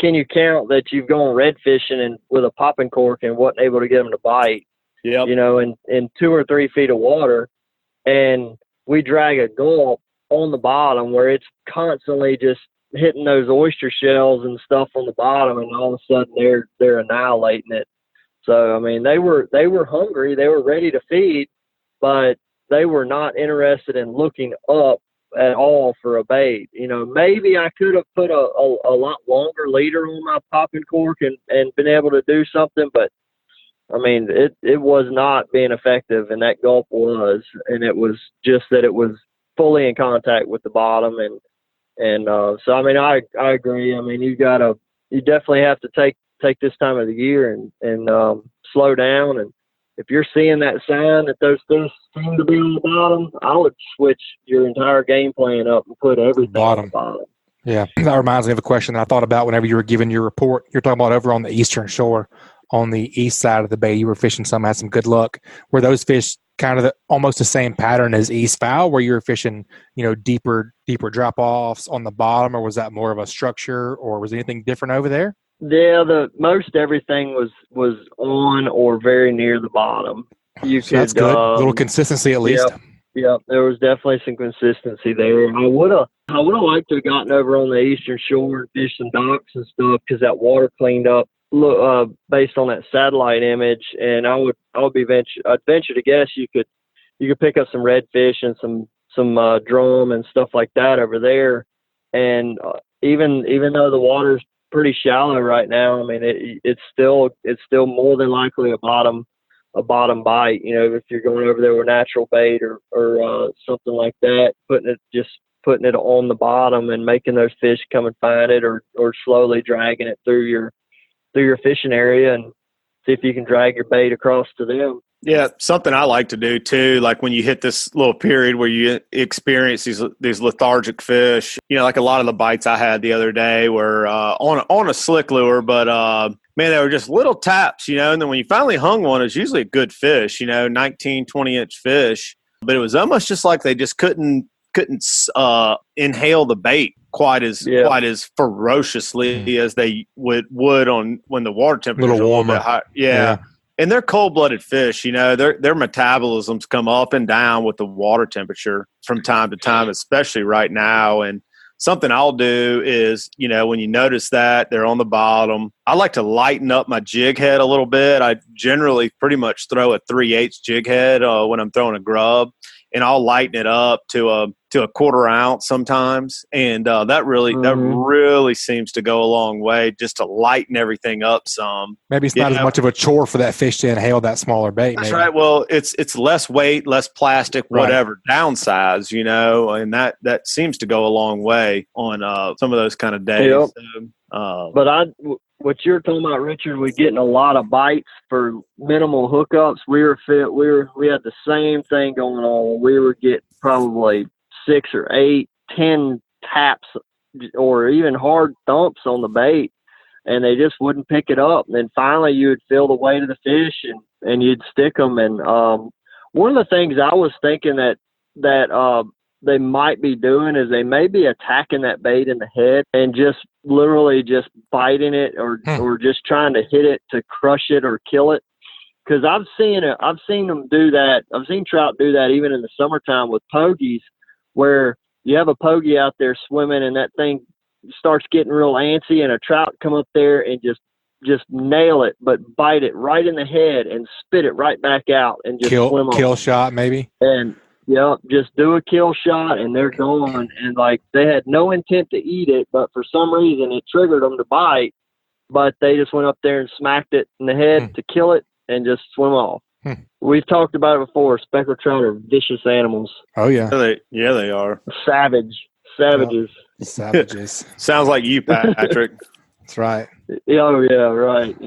[SPEAKER 5] can you count that you've gone red fishing and with a popping cork and wasn't able to get them to bite?
[SPEAKER 2] Yeah.
[SPEAKER 5] In 2 or 3 feet of water, and we drag a gulp on the bottom where it's constantly just hitting those oyster shells and stuff on the bottom, and all of a sudden they're annihilating it. So they were hungry, they were ready to feed, but they were not interested in looking up at all for a bait. Maybe I could have put a lot longer leader on my popping cork and been able to do something, but it was not being effective, and that gulp was, and it was just that it was fully in contact with the bottom, and so I agree. You definitely have to take this time of the year and slow down, and if you're seeing that sign that those fish seem to be on the bottom, I would switch your entire game plan up and put everything on the bottom.
[SPEAKER 1] Yeah, that reminds me of a question I thought about whenever you were giving your report. You're talking about over on the eastern shore. on the east side of the bay. You were fishing some, had some good luck. Were those fish kind of almost the same pattern as east fowl, where you were fishing, deeper drop-offs on the bottom, or was that more of a structure, or was anything different over there?
[SPEAKER 5] Yeah, most everything was on or very near the bottom.
[SPEAKER 1] That's good. A little consistency at least.
[SPEAKER 5] Yep, there was definitely some consistency there. I would have liked to have gotten over on the eastern shore and fished some docks and stuff, because that water cleaned up based on that satellite image. And I'd venture to guess you could pick up some redfish and some drum and stuff like that over there. And even though the water's pretty shallow right now, I mean it's still more than likely a bottom bite. If you're going over there with natural bait or something like that, putting it on the bottom and making those fish come and find it, or slowly dragging it through your fishing area and see if you can drag your bait across to them.
[SPEAKER 2] Yeah, something I like to do too, like when you hit this little period where you experience these lethargic fish, like a lot of the bites I had the other day were on a slick lure, but man, they were just little taps, and then when you finally hung one, it's usually a good fish, 19, 20-inch fish, but it was almost just like they just couldn't inhale the bait quite as ferociously as they would on when the water temperature was a little bit high. Yeah. And they're cold-blooded fish, their metabolisms come up and down with the water temperature from time to time, especially right now. And something I'll do is, when you notice that they're on the bottom, I like to lighten up my jig head a little bit. I generally pretty much throw a 3/8 jig head when I'm throwing a grub, and I'll lighten it up to a 1/4 ounce sometimes. And that really seems to go a long way, just to lighten everything up some.
[SPEAKER 1] Maybe it's not as much of a chore for that fish to inhale that smaller bait.
[SPEAKER 2] That's right. Well, it's less weight, less plastic, whatever, downsize, and that seems to go a long way on some of those kind of days.
[SPEAKER 5] Yep. But what you're talking about, Richard, we're getting a lot of bites for minimal hookups. We had the same thing going on. We were getting probably 6 or 8, 10 taps or even hard thumps on the bait, and they just wouldn't pick it up. And then finally you would feel the weight of the fish and you'd stick them. And one of the things I was thinking that they might be doing is they may be attacking that bait in the head and just literally just biting it or just trying to hit it to crush it or kill it. Because I've seen them do that. I've seen trout do that even in the summertime with pogies, where you have a pogie out there swimming and that thing starts getting real antsy, and a trout come up there and just nail it, but bite it right in the head and spit it right back out and just swim on.
[SPEAKER 1] Kill shot maybe.
[SPEAKER 5] And just do a kill shot and they're gone. And like they had no intent to eat it, but for some reason it triggered them to bite. But they just went up there and smacked it in the head to kill it and just swim off. We've talked about it before. Speckled trout are vicious animals.
[SPEAKER 1] Oh yeah,
[SPEAKER 2] they are
[SPEAKER 5] savages.
[SPEAKER 1] Savages.
[SPEAKER 2] Sounds like you, Patrick.
[SPEAKER 1] That's right.
[SPEAKER 5] Oh yeah, right.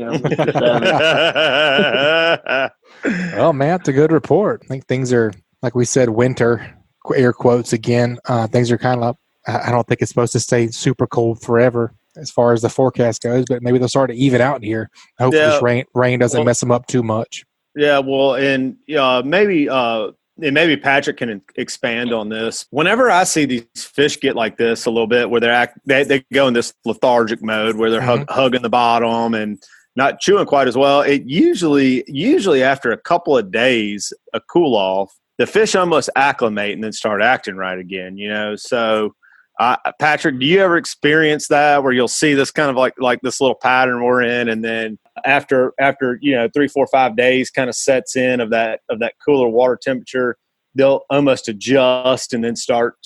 [SPEAKER 1] Well, man, it's a good report. I think things are, like we said, winter, air quotes again. Things are kind of, I don't think it's supposed to stay super cold forever as far as the forecast goes, but maybe they'll start to even out here. I hope this rain doesn't mess them up too much.
[SPEAKER 2] Yeah, well, and maybe Patrick can expand on this. Whenever I see these fish get like this a little bit, where they go in this lethargic mode where they're hugging the bottom and not chewing quite as well, it usually after a couple of days, a cool off, the fish almost acclimate and then start acting right again, So, Patrick, do you ever experience that where you'll see this kind of like this little pattern we're in, and then after 3, 4, 5 days kind of sets in of that cooler water temperature, they'll almost adjust and then start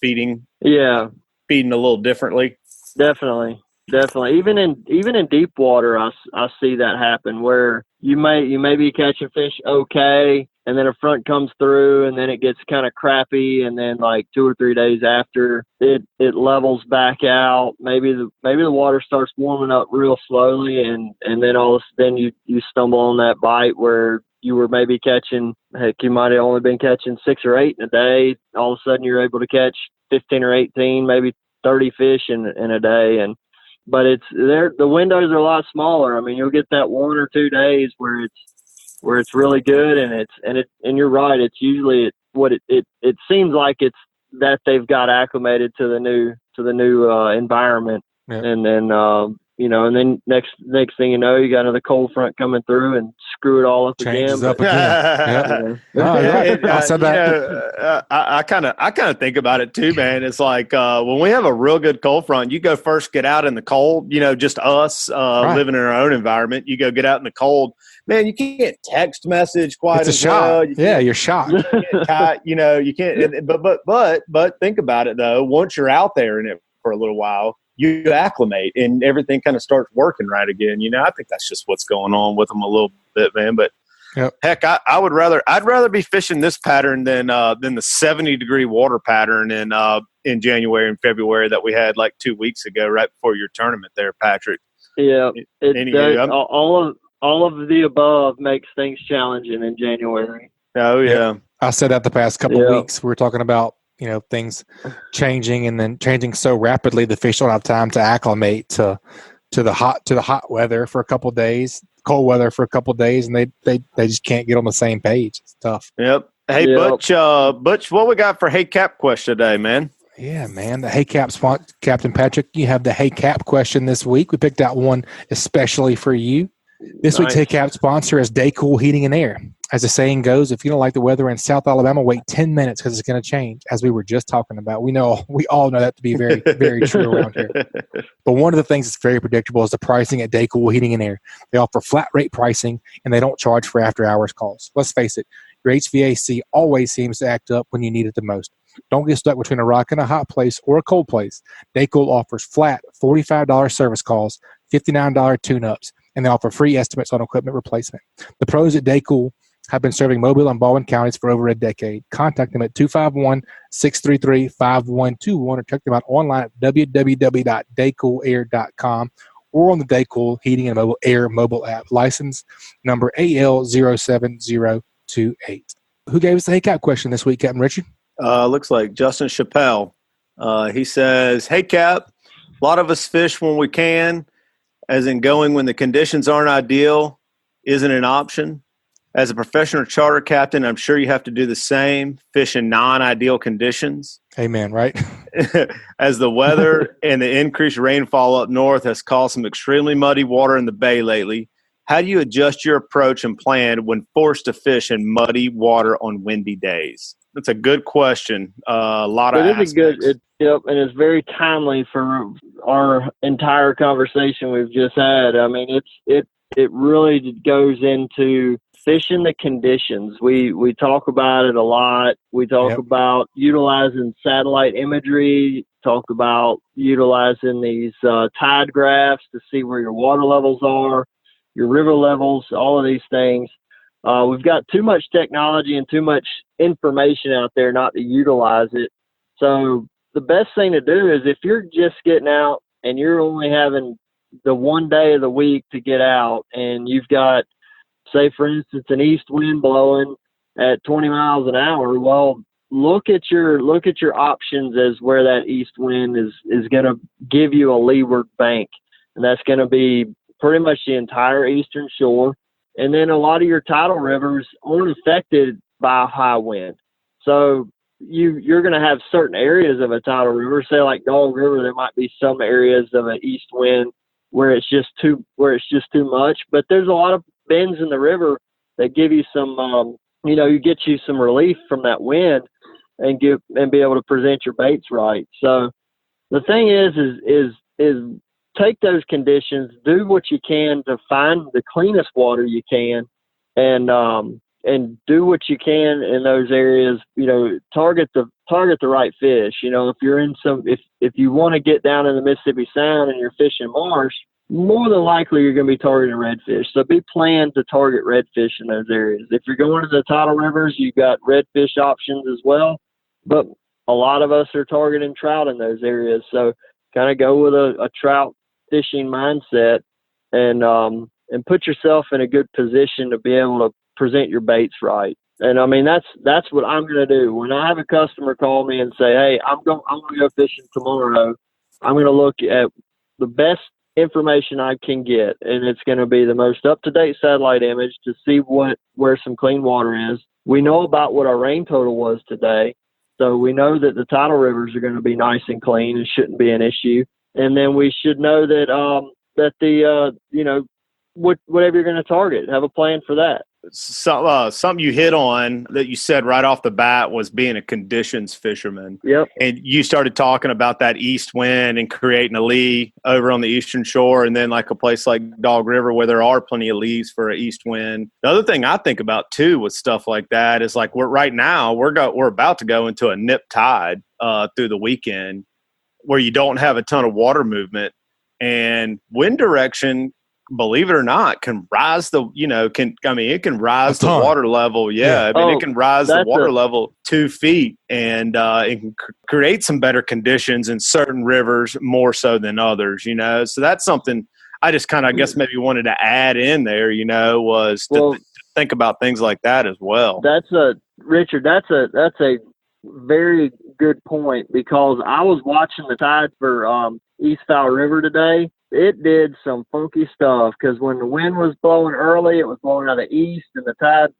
[SPEAKER 2] feeding.
[SPEAKER 5] Yeah,
[SPEAKER 2] feeding a little differently.
[SPEAKER 5] Definitely. Even in deep water, I see that happen where you may be catching fish okay, and then a front comes through, and then it gets kind of crappy, and then like 2 or 3 days after, it levels back out. Maybe the water starts warming up real slowly, and then then you stumble on that bite where you were maybe catching, you might have only been catching 6 or 8 in a day. All of a sudden, you're able to catch 15 or 18, maybe 30 fish in a day, and but it's there. The windows are a lot smaller. I mean, you'll get that 1 or 2 days where it's really good, and you're right. It's usually it seems like it's that they've got acclimated to the new environment, and then and then next thing you know, you got another cold front coming through and screw it all up
[SPEAKER 1] Changes
[SPEAKER 5] again.
[SPEAKER 1] up again. I said that.
[SPEAKER 2] I kind of think about it too, man. It's like when we have a real good cold front, you go first get out in the cold. Just us living in our own environment. You go get out in the cold, man. You can't text message quite
[SPEAKER 1] It's a
[SPEAKER 2] as
[SPEAKER 1] shock.
[SPEAKER 2] well.
[SPEAKER 1] You're shocked.
[SPEAKER 2] You can't. But think about it though. Once you're out there in it for a little while, you acclimate and everything kind of starts working right again. I think that's just what's going on with them a little bit, man. But heck, I'd rather be fishing this pattern than the 70-degree water pattern in January and February that we had like 2 weeks ago, right before your tournament there, Patrick.
[SPEAKER 5] Yeah, all of the above makes things challenging in January.
[SPEAKER 2] Oh yeah,
[SPEAKER 1] I said that the past couple of weeks. We were talking about things changing and then changing so rapidly. The fish don't have time to acclimate to the hot weather for a couple of days, cold weather for a couple of days, and they just can't get on the same page. It's tough.
[SPEAKER 2] Yep. Hey, yep. Butch, what we got for Hey Cap question today, man?
[SPEAKER 1] Yeah, man. The Hey Cap Captain Patrick, you have the Hey Cap question this week. We picked out one especially for you. This week's Hey Cap sponsor is Daycool Heating and Air. As the saying goes, if you don't like the weather in South Alabama, wait 10 minutes because it's going to change, as we were just talking about. We all know that to be very, very true around here. But one of the things that's very predictable is the pricing at Daycool Heating and Air. They offer flat rate pricing, and they don't charge for after-hours calls. Let's face it, your HVAC always seems to act up when you need it the most. Don't get stuck between a rock and a hot place or a cold place. Daycool offers flat $45 service calls, $59 tune-ups, and they offer free estimates on equipment replacement. The pros at Daycool have been serving Mobile and Baldwin counties for over a decade. Contact them at 251-633-5121 or check them out online at www.daycoolair.com or on the Daycool Heating and Air mobile app. License number AL07028. Who gave us the Hey Cap question this week, Captain Richard?
[SPEAKER 2] Looks like Justin Chappelle. He says, "Hey Cap, a lot of us fish when we can, as in going when the conditions aren't ideal isn't an option. As a professional charter captain, I'm sure you have to do the same, fish in non-ideal conditions."
[SPEAKER 1] Amen, right?
[SPEAKER 2] As the weather and the increased rainfall up north has caused some extremely muddy water in the bay lately, how do you adjust your approach and plan when forced to fish in muddy water on windy days? That's a good question. A lot of aspects.
[SPEAKER 5] Yep, and it's very timely for our entire conversation we've just had. I mean, it really goes into fishing the conditions. We talk about it a lot. We talk about utilizing satellite imagery, talk about utilizing these tide graphs to see where your water levels are, your river levels, all of these things. We've got too much technology and too much information out there not to utilize it. So the best thing to do is if you're just getting out and you're only having the one day of the week to get out and you've got, say, for instance, an east wind blowing at 20 miles an hour, well, look at your options as where that east wind is going to give you a leeward bank. And that's going to be pretty much the entire eastern shore. And then a lot of your tidal rivers aren't affected by a high wind. So you're going to have certain areas of a tidal river, say like Dog River, there might be some areas of an east wind where it's just too much. But there's a lot of bends in the river that give you some, you get you some relief from that wind and be able to present your baits right. So the thing is take those conditions, do what you can to find the cleanest water you can, and do what you can in those areas. Target the right fish. If you're in if you want to get down in the Mississippi Sound and you're fishing marsh, more than likely you're going to be targeting redfish. So be planned to target redfish in those areas. If you're going to the tidal rivers, you've got redfish options as well, but a lot of us are targeting trout in those areas. So kind of go with a trout fishing mindset and put yourself in a good position to be able to present your baits right. And I mean, that's what I'm going to do. When I have a customer call me and say, "Hey, I'm going to go fishing tomorrow," I'm going to look at the best information I can get, and it's going to be the most up-to-date satellite image to see where some clean water is. We know about what our rain total was today, so we know that the tidal rivers are going to be nice and clean and shouldn't be an issue. And then we should know that whatever you're going to target, have a plan for that.
[SPEAKER 2] Something you hit on that you said right off the bat was being a conditions fisherman.
[SPEAKER 5] Yep.
[SPEAKER 2] And you started talking about that east wind and creating a lee over on the eastern shore, and then like a place like Dog River where there are plenty of lees for an east wind. The other thing I think about too with stuff like that is like we're about to go into a nip tide through the weekend where you don't have a ton of water movement, and wind direction, believe it or not, can rise it can rise the water level. Yeah. It can rise the water level 2 feet, and it can create some better conditions in certain rivers more so than others, So that's something I just kind of, I guess, maybe wanted to add in there, was to think about things like that as well.
[SPEAKER 5] Richard, that's a very good point, because I was watching the tide for East Fowl River today. It did some funky stuff, because when the wind was blowing early, it was blowing out of the east, and the tide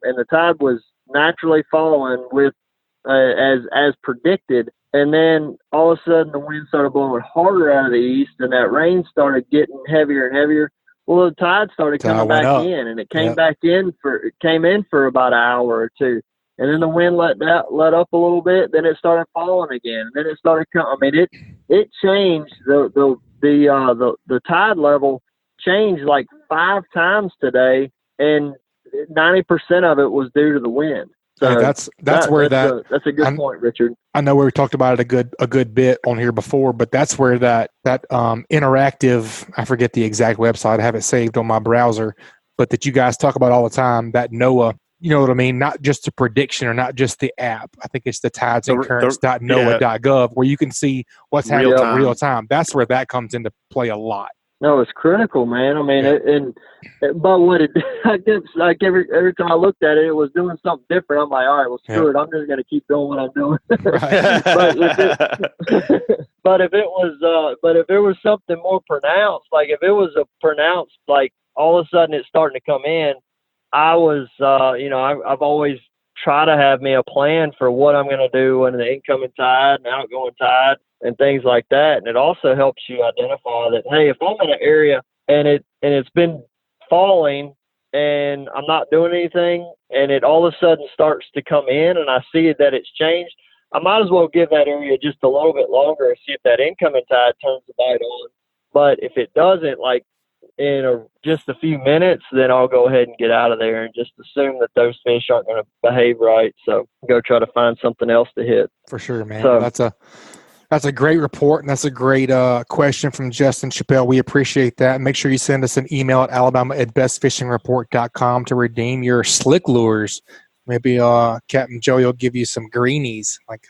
[SPEAKER 5] was naturally following with as predicted. And then all of a sudden, the wind started blowing harder out of the east, and that rain started getting heavier and heavier. Well, the tide started coming back in, and it came came in for about an hour or two. And then the wind let up a little bit. Then it started falling again. And then it started coming. I mean, it changed. The tide level changed like 5 times today, and 90% of it was due to the wind. So
[SPEAKER 1] that's a
[SPEAKER 5] good point, Richard.
[SPEAKER 1] I know we talked about it a good bit on here before, but that's where that interactive, I forget the exact website, I have it saved on my browser, but that you guys talk about all the time, that NOAA. You know what I mean? Not just the prediction or not just the app. I think it's the tidesandcurrents.noaa.gov where you can see what's happening in real time. That's where that comes into play a lot.
[SPEAKER 5] No, it's critical, man. I mean, but what it, I guess, like every time I looked at it, it was doing something different. I'm like, all right, well, screw it. I'm just going to keep doing what I'm doing. but if it was something more pronounced, like if it was a pronounced, like all of a sudden it's starting to come in, I was, I've always tried to have me a plan for what I'm going to do when the incoming tide and outgoing tide and things like that. And it also helps you identify that, hey, if I'm in an area and it's been falling and I'm not doing anything, and it all of a sudden starts to come in and I see that it's changed, I might as well give that area just a little bit longer and see if that incoming tide turns the bite on. But if it doesn't, like in just a few minutes, then I'll go ahead and get out of there and just assume that those fish aren't going to behave right. So go try to find something else to hit.
[SPEAKER 1] For sure, man. So, that's a great report, and that's a great question from Justin Chappelle. We appreciate that. Make sure you send us an email at alabama@bestfishingreport.com to redeem your slick lures. Maybe Captain Joey will give you some greenies, like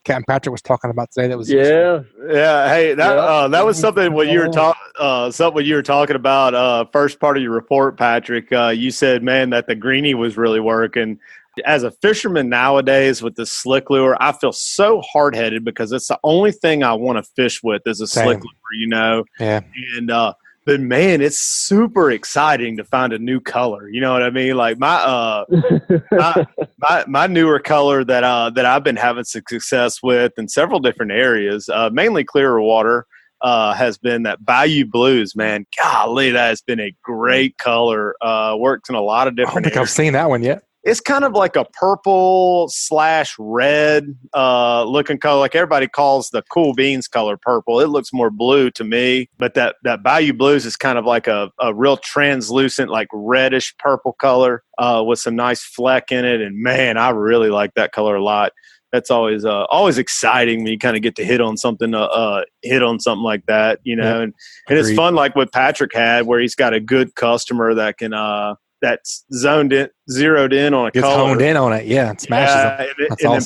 [SPEAKER 1] Captain Patrick was talking about today. That was
[SPEAKER 2] yeah. Hey, that was something when you were talking about first part of your report, Patrick. You said, man, that the greenie was really working. As a fisherman nowadays with the slick lure, I feel so hard-headed because it's the only thing I want to fish with is a slick lure,
[SPEAKER 1] Yeah.
[SPEAKER 2] And but man, it's super exciting to find a new color. You know what I mean? Like my newer color that I've been having success with in several different areas, mainly clearer water, has been that Bayou Blues. Man, golly, that has been a great color. Works in a lot of different.
[SPEAKER 1] I don't think I've seen that one yet.
[SPEAKER 2] It's kind of like a purple/red looking color. Like everybody calls the cool beans color purple. It looks more blue to me. But that Bayou Blues is kind of like a real translucent, like reddish purple color with some nice fleck in it. And man, I really like that color a lot. That's always exciting when you kind of get to hit on something like that, you know. And it's fun, like what Patrick had, where he's got a good customer that can that's zeroed in on a
[SPEAKER 1] Gets
[SPEAKER 2] color.
[SPEAKER 1] honed in on it, it smashes them.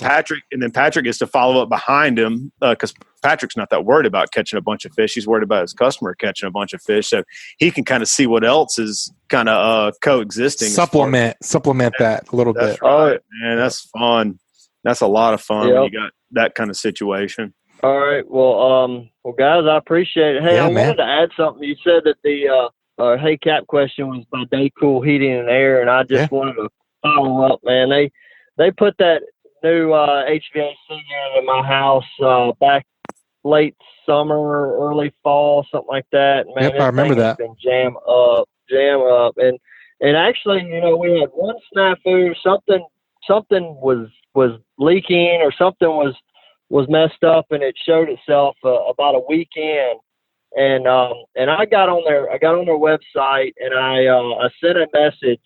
[SPEAKER 2] Then Patrick gets to follow up behind him because Patrick's not that worried about catching a bunch of fish. He's worried about his customer catching a bunch of fish, so he can kind of see what else is kind of coexisting.
[SPEAKER 1] Supplement that a little bit.
[SPEAKER 2] Right, man. That's fun. That's a lot of fun when you got that kind of situation.
[SPEAKER 5] All right. Well, guys, I appreciate it. Hey,
[SPEAKER 1] Yeah,
[SPEAKER 5] I
[SPEAKER 1] man.
[SPEAKER 5] wanted to add something. You said that the Hey Cap question was by Daycool Heating and Air, and I just wanted to follow up, man. They put that new HVAC unit in my house back late summer, early fall, something like that. Man,
[SPEAKER 1] Yep, I remember that.
[SPEAKER 5] Been jam up, and actually, we had one snafu. Something was leaking, or something was messed up, and it showed itself about a week in. And I got on their website, and I sent a message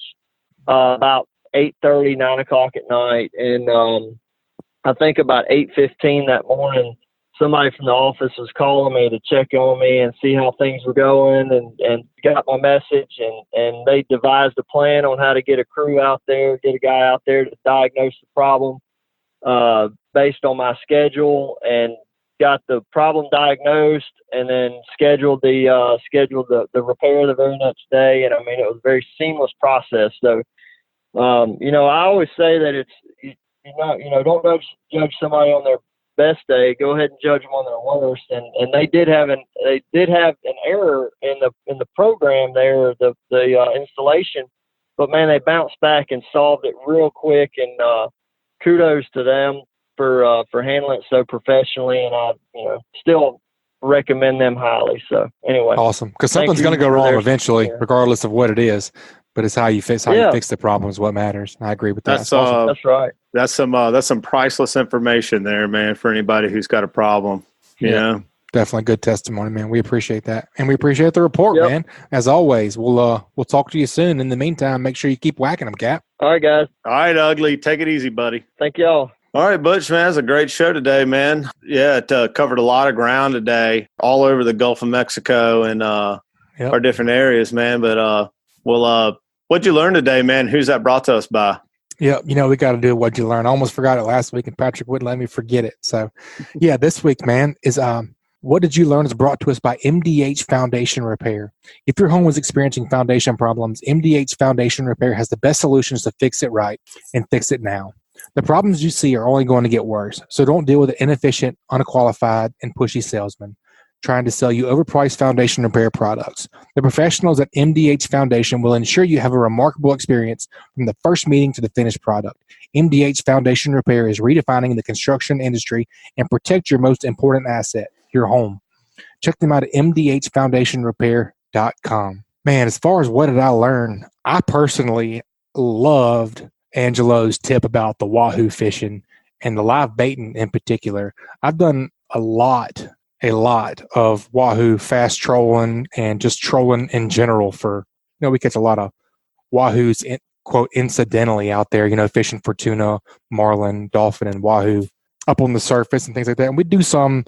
[SPEAKER 5] about 8:30, 9 o'clock at night, and I think about 8:15 that morning, somebody from the office was calling me to check on me and see how things were going, and got my message, and they devised a plan on how to get a crew out there, get a guy out there to diagnose the problem based on my schedule, and got the problem diagnosed, and then scheduled the repair the very next day. And I mean, it was a very seamless process. So, I always say that it's, don't judge somebody on their best day. Go ahead and judge them on their worst. And they did have an error in the program there, the installation, but man, they bounced back and solved it real quick. And kudos to them for handling it so professionally, and I still recommend them highly. So anyway,
[SPEAKER 1] awesome, because something's going to go wrong eventually, regardless of what it is. But it's how you fix the problem is what matters. I agree with that.
[SPEAKER 2] That's
[SPEAKER 1] awesome.
[SPEAKER 5] That's right.
[SPEAKER 2] That's some priceless information there, man, for anybody who's got a problem. Yeah.
[SPEAKER 1] Definitely good testimony, man. We appreciate that, and we appreciate the report, man. As always, we'll talk to you soon. In the meantime, make sure you keep whacking them, Cap.
[SPEAKER 5] All right, guys.
[SPEAKER 2] All right, Ugly. Take it easy, buddy.
[SPEAKER 5] Thank y'all.
[SPEAKER 2] All right, Butch, man, it's a great show today, man. Yeah, it covered a lot of ground today, all over the Gulf of Mexico and our different areas, man. But what'd you learn today, man? Who's that brought to us by?
[SPEAKER 1] Yeah, we got to do What'd You Learn. I almost forgot it last week, and Patrick wouldn't let me forget it. So, this week, man, is What Did You Learn is brought to us by MDH Foundation Repair. If your home was experiencing foundation problems, MDH Foundation Repair has the best solutions to fix it right and fix it now. The problems you see are only going to get worse, so don't deal with an inefficient, unqualified, and pushy salesman trying to sell you overpriced foundation repair products. The professionals at MDH Foundation will ensure you have a remarkable experience from the first meeting to the finished product. MDH Foundation Repair is redefining the construction industry and protect your most important asset, your home. Check them out at mdhfoundationrepair.com. Man, as far as what did I learn, I personally loved Angelo's tip about the wahoo fishing and the live baiting in particular. I've done a lot of wahoo fast trolling and just trolling in general for, we catch a lot of wahoos, quote, incidentally out there, fishing for tuna, marlin, dolphin, and wahoo up on the surface and things like that. And we do some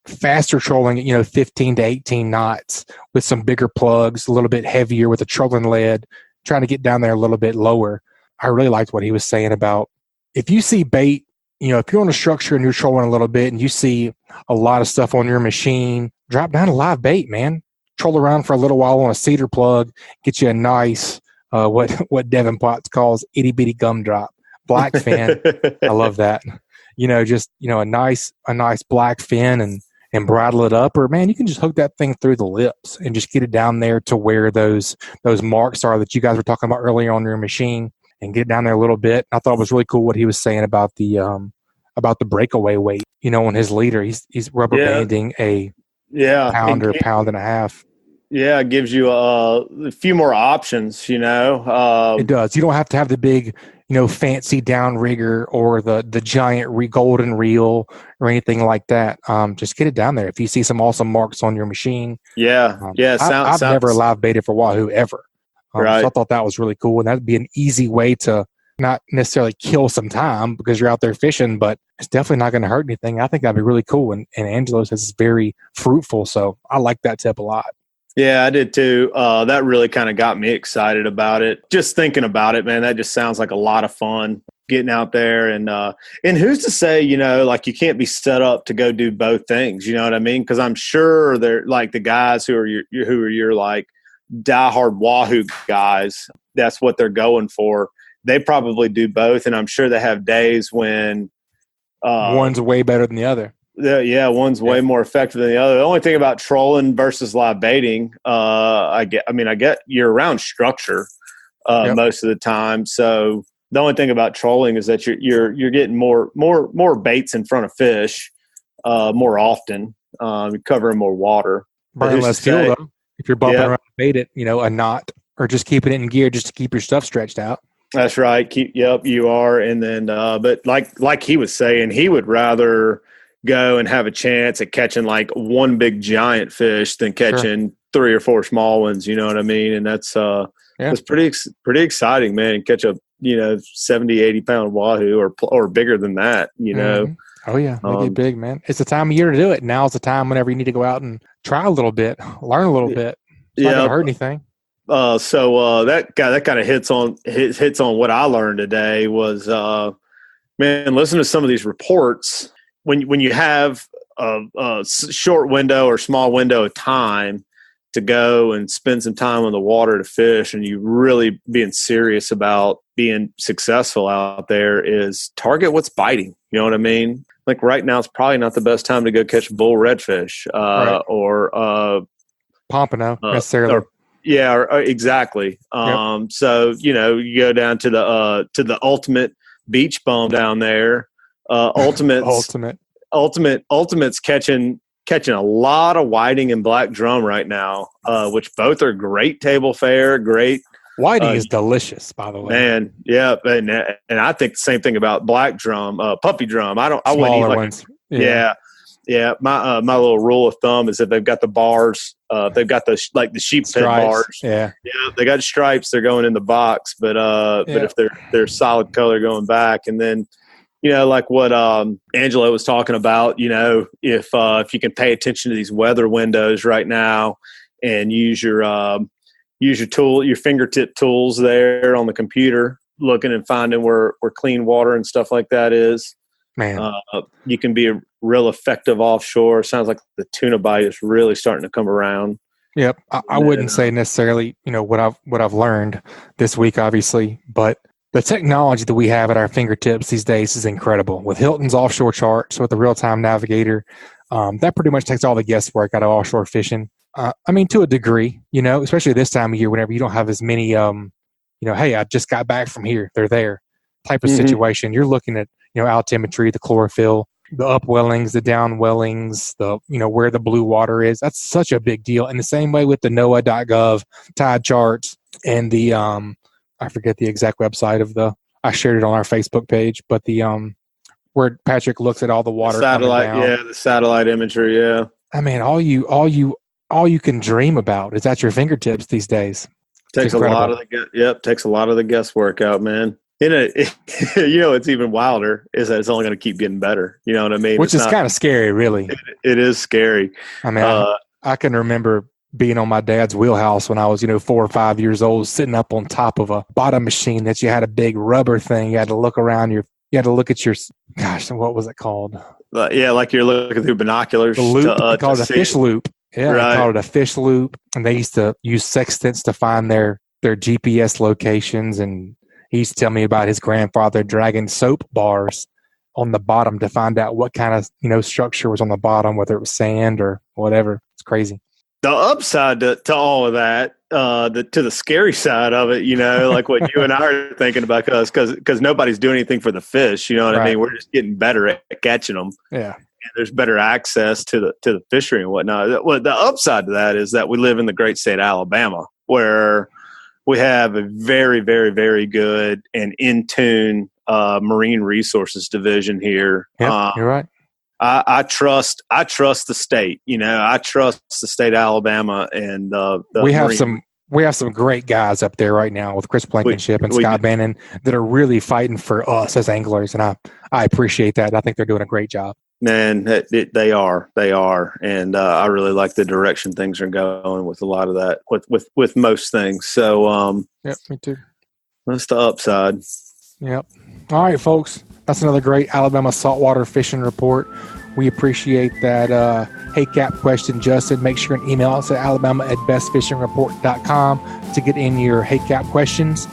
[SPEAKER 1] faster trolling at, 15 to 18 knots with some bigger plugs, a little bit heavier with a trolling lead, trying to get down there a little bit lower. I really liked what he was saying about if you see bait, if you're on a structure and you're trolling a little bit and you see a lot of stuff on your machine, drop down a live bait, man. Troll around for a little while on a cedar plug, get you a nice, what Devin Potts calls itty bitty gumdrop, black fin. I love that. A nice black fin and bridle it up, or man, you can just hook that thing through the lips and just get it down there to where those marks are that you guys were talking about earlier on your machine, and get it down there a little bit. I thought it was really cool what he was saying about the breakaway weight. On his leader, he's rubber banding a pound or pound and a half.
[SPEAKER 2] Yeah, it gives you a few more options. It
[SPEAKER 1] does. You don't have to have the big, fancy downrigger or the giant golden reel or anything like that. Just get it down there. If you see some awesome marks on your machine.
[SPEAKER 2] I've
[SPEAKER 1] never live baited for wahoo ever.
[SPEAKER 2] Right.
[SPEAKER 1] So I thought that was really cool, and that'd be an easy way to not necessarily kill some time because you're out there fishing, but it's definitely not going to hurt anything. I think that'd be really cool, and Angelo says it's very fruitful, so I like that tip a lot.
[SPEAKER 2] Yeah, I did too. That really kind of got me excited about it. Just thinking about it, man, that just sounds like a lot of fun getting out there. And who's to say, like you can't be set up to go do both things. You know what I mean? Because I'm sure they're like the guys who are your like diehard wahoo guys. That's what they're going for. They probably do both, and I'm sure they have days when
[SPEAKER 1] one's way better than the other.
[SPEAKER 2] Yeah, one's way more effective than the other. The only thing about trolling versus live baiting, I get year-round structure most of the time. So the only thing about trolling is that you're getting more baits in front of fish more often. You're covering more water.
[SPEAKER 1] Burning less fuel though. If you're bumping around to bait it, a knot, or just keeping it in gear just to keep your stuff stretched out.
[SPEAKER 2] That's right. You are. And then, but like he was saying, he would rather go and have a chance at catching like one big giant fish than catching 3 or 4 small ones. You know what I mean? And that's pretty exciting, man. And catch a 70, 80 pound wahoo or bigger than that.
[SPEAKER 1] Mm-hmm. Oh yeah, they get big, man. It's the time of year to do it. Now's the time whenever you need to go out and try a little bit, learn a little bit. It's not gonna hurt anything.
[SPEAKER 2] So that kind of hits on what I learned today was, man, listen to some of these reports. When you have a short window or small window of time to go and spend some time on the water to fish, and you really being serious about being successful out there, is target what's biting. You know what I mean? Like right now, it's probably not the best time to go catch bull redfish or
[SPEAKER 1] pompano necessarily.
[SPEAKER 2] Exactly. So you go down to the ultimate beach bum down there. Ultimate's catching a lot of whiting and black drum right now, which both are great table fare. Great.
[SPEAKER 1] Whiting is delicious, by the way.
[SPEAKER 2] Man, yeah, and I think the same thing about black drum, puppy drum. I wouldn't eat
[SPEAKER 1] ones.
[SPEAKER 2] Yeah. My little rule of thumb is that they've got the bars. They've got the sheep's head bars.
[SPEAKER 1] Yeah.
[SPEAKER 2] They got stripes. They're going in the box, but if they're solid color going back, and then like what Angelo was talking about, if you can pay attention to these weather windows right now and use your fingertip tools there on the computer, looking and finding where clean water and stuff like that is.
[SPEAKER 1] Man,
[SPEAKER 2] you can be real effective offshore. Sounds like the tuna bite is really starting to come around.
[SPEAKER 1] Yep. I wouldn't say necessarily, what I've learned this week, obviously, but the technology that we have at our fingertips these days is incredible. With Hilton's offshore charts, with the real-time navigator, that pretty much takes all the guesswork out of offshore fishing. To a degree, especially this time of year, whenever you don't have as many, hey, I just got back from here, they're there type of situation. You're looking at, altimetry, the chlorophyll, the upwellings, the downwellings, the, where the blue water is. That's such a big deal. And the same way with the NOAA.gov tide charts and the, I forget the exact website I shared it on our Facebook page, but the, where Patrick looks at all the water.
[SPEAKER 2] The satellite imagery. Yeah.
[SPEAKER 1] I mean, all you can dream about is at your fingertips these days.
[SPEAKER 2] Takes a lot of the guesswork out, man. It's even wilder is that it's only going to keep getting better. You know what I mean?
[SPEAKER 1] Which is kind of scary, really.
[SPEAKER 2] It is scary.
[SPEAKER 1] I mean, I can remember being on my dad's wheelhouse when I was, 4 or 5 years old, sitting up on top of a bottom machine that you had a big rubber thing. You had to look around you had to look at your, what was it called?
[SPEAKER 2] Like you're looking through binoculars.
[SPEAKER 1] The loop, they called it a fish loop. Yeah, right. They called it a fish loop. And they used to use sextants to find their GPS locations. And he used to tell me about his grandfather dragging soap bars on the bottom to find out what kind of, structure was on the bottom, whether it was sand or whatever. It's crazy.
[SPEAKER 2] The upside to all of that, to the scary side of it, like what you and I are thinking about, because nobody's doing anything for the fish. You know what I mean? We're just getting better at catching them.
[SPEAKER 1] Yeah.
[SPEAKER 2] And there's better access to the fishery and whatnot. Well, the upside to that is that we live in the great state of Alabama, where we have a very, very, very good and in tune marine resources division here.
[SPEAKER 1] Yeah, you're right.
[SPEAKER 2] I trust the state. I trust the state of Alabama, and
[SPEAKER 1] we have some great guys up there right now with Chris Blankenship and Scott Bannon that are really fighting for us as anglers, and I appreciate that. I think they're doing a great job.
[SPEAKER 2] Man, they are, and I really like the direction things are going with a lot of that, with most things. So,
[SPEAKER 1] yep, me too.
[SPEAKER 2] That's the upside.
[SPEAKER 1] Yep. All right, folks. That's another great Alabama Saltwater Fishing Report. We appreciate that Hey Cap question, Justin. Make sure and email us at alabama@bestfishingreport.com to get in your Hey Cap questions.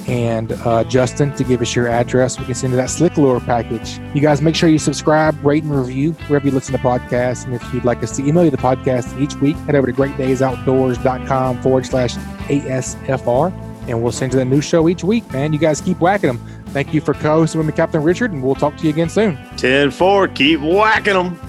[SPEAKER 1] and Justin to give us your address. We can send you that slick lure package. You guys make sure you subscribe, rate, and review wherever you listen to podcasts. And if you'd like us to email you the podcast each week, head over to greatdaysoutdoors.com/ASFR, and we'll send you that new show each week, man. You guys keep whacking them. Thank you for co-hosting with me, Captain Richard, and we'll talk to you again soon.
[SPEAKER 2] 10-4, keep whacking them.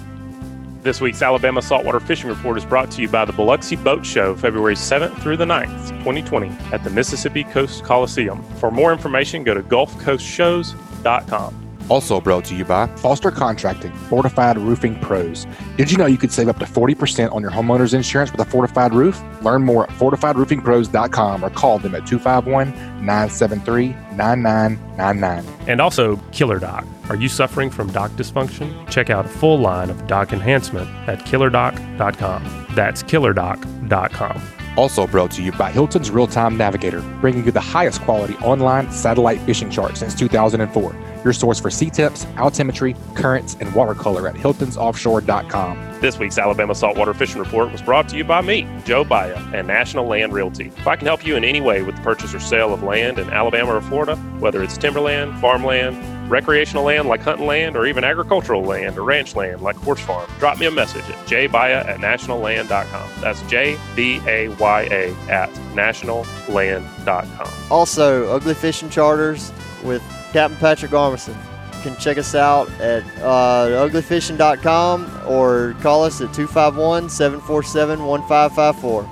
[SPEAKER 6] This week's Alabama Saltwater Fishing Report is brought to you by the Biloxi Boat Show, February 7th through the 9th, 2020, at the Mississippi Coast Coliseum. For more information, go to GulfCoastShows.com.
[SPEAKER 1] Also brought to you by Foster Contracting, Fortified Roofing Pros. Did you know you could save up to 40% on your homeowner's insurance with a fortified roof? Learn more at fortifiedroofingpros.com or call them at 251-973-9999.
[SPEAKER 6] And also KillerDock. Are you suffering from dock dysfunction? Check out a full line of dock enhancement at KillerDock.com. That's KillerDock.com.
[SPEAKER 1] Also brought to you by Hilton's Real-Time Navigator, bringing you the highest quality online satellite fishing chart since 2004. Your source for sea temps, altimetry, currents, and watercolor at hiltonsoffshore.com.
[SPEAKER 6] This week's Alabama Saltwater Fishing Report was brought to you by me, Joe Baya, and National Land Realty. If I can help you in any way with the purchase or sale of land in Alabama or Florida, whether it's timberland, farmland, recreational land like hunting land, or even agricultural land or ranch land like horse farm, drop me a message at jbaya@nationalland.com. That's JBAYA@nationalland.com.
[SPEAKER 7] Also, Ugly Fishing Charters with Captain Patric Garmeson. You can check us out at uglyfishing.com or call us at 251-747-1554.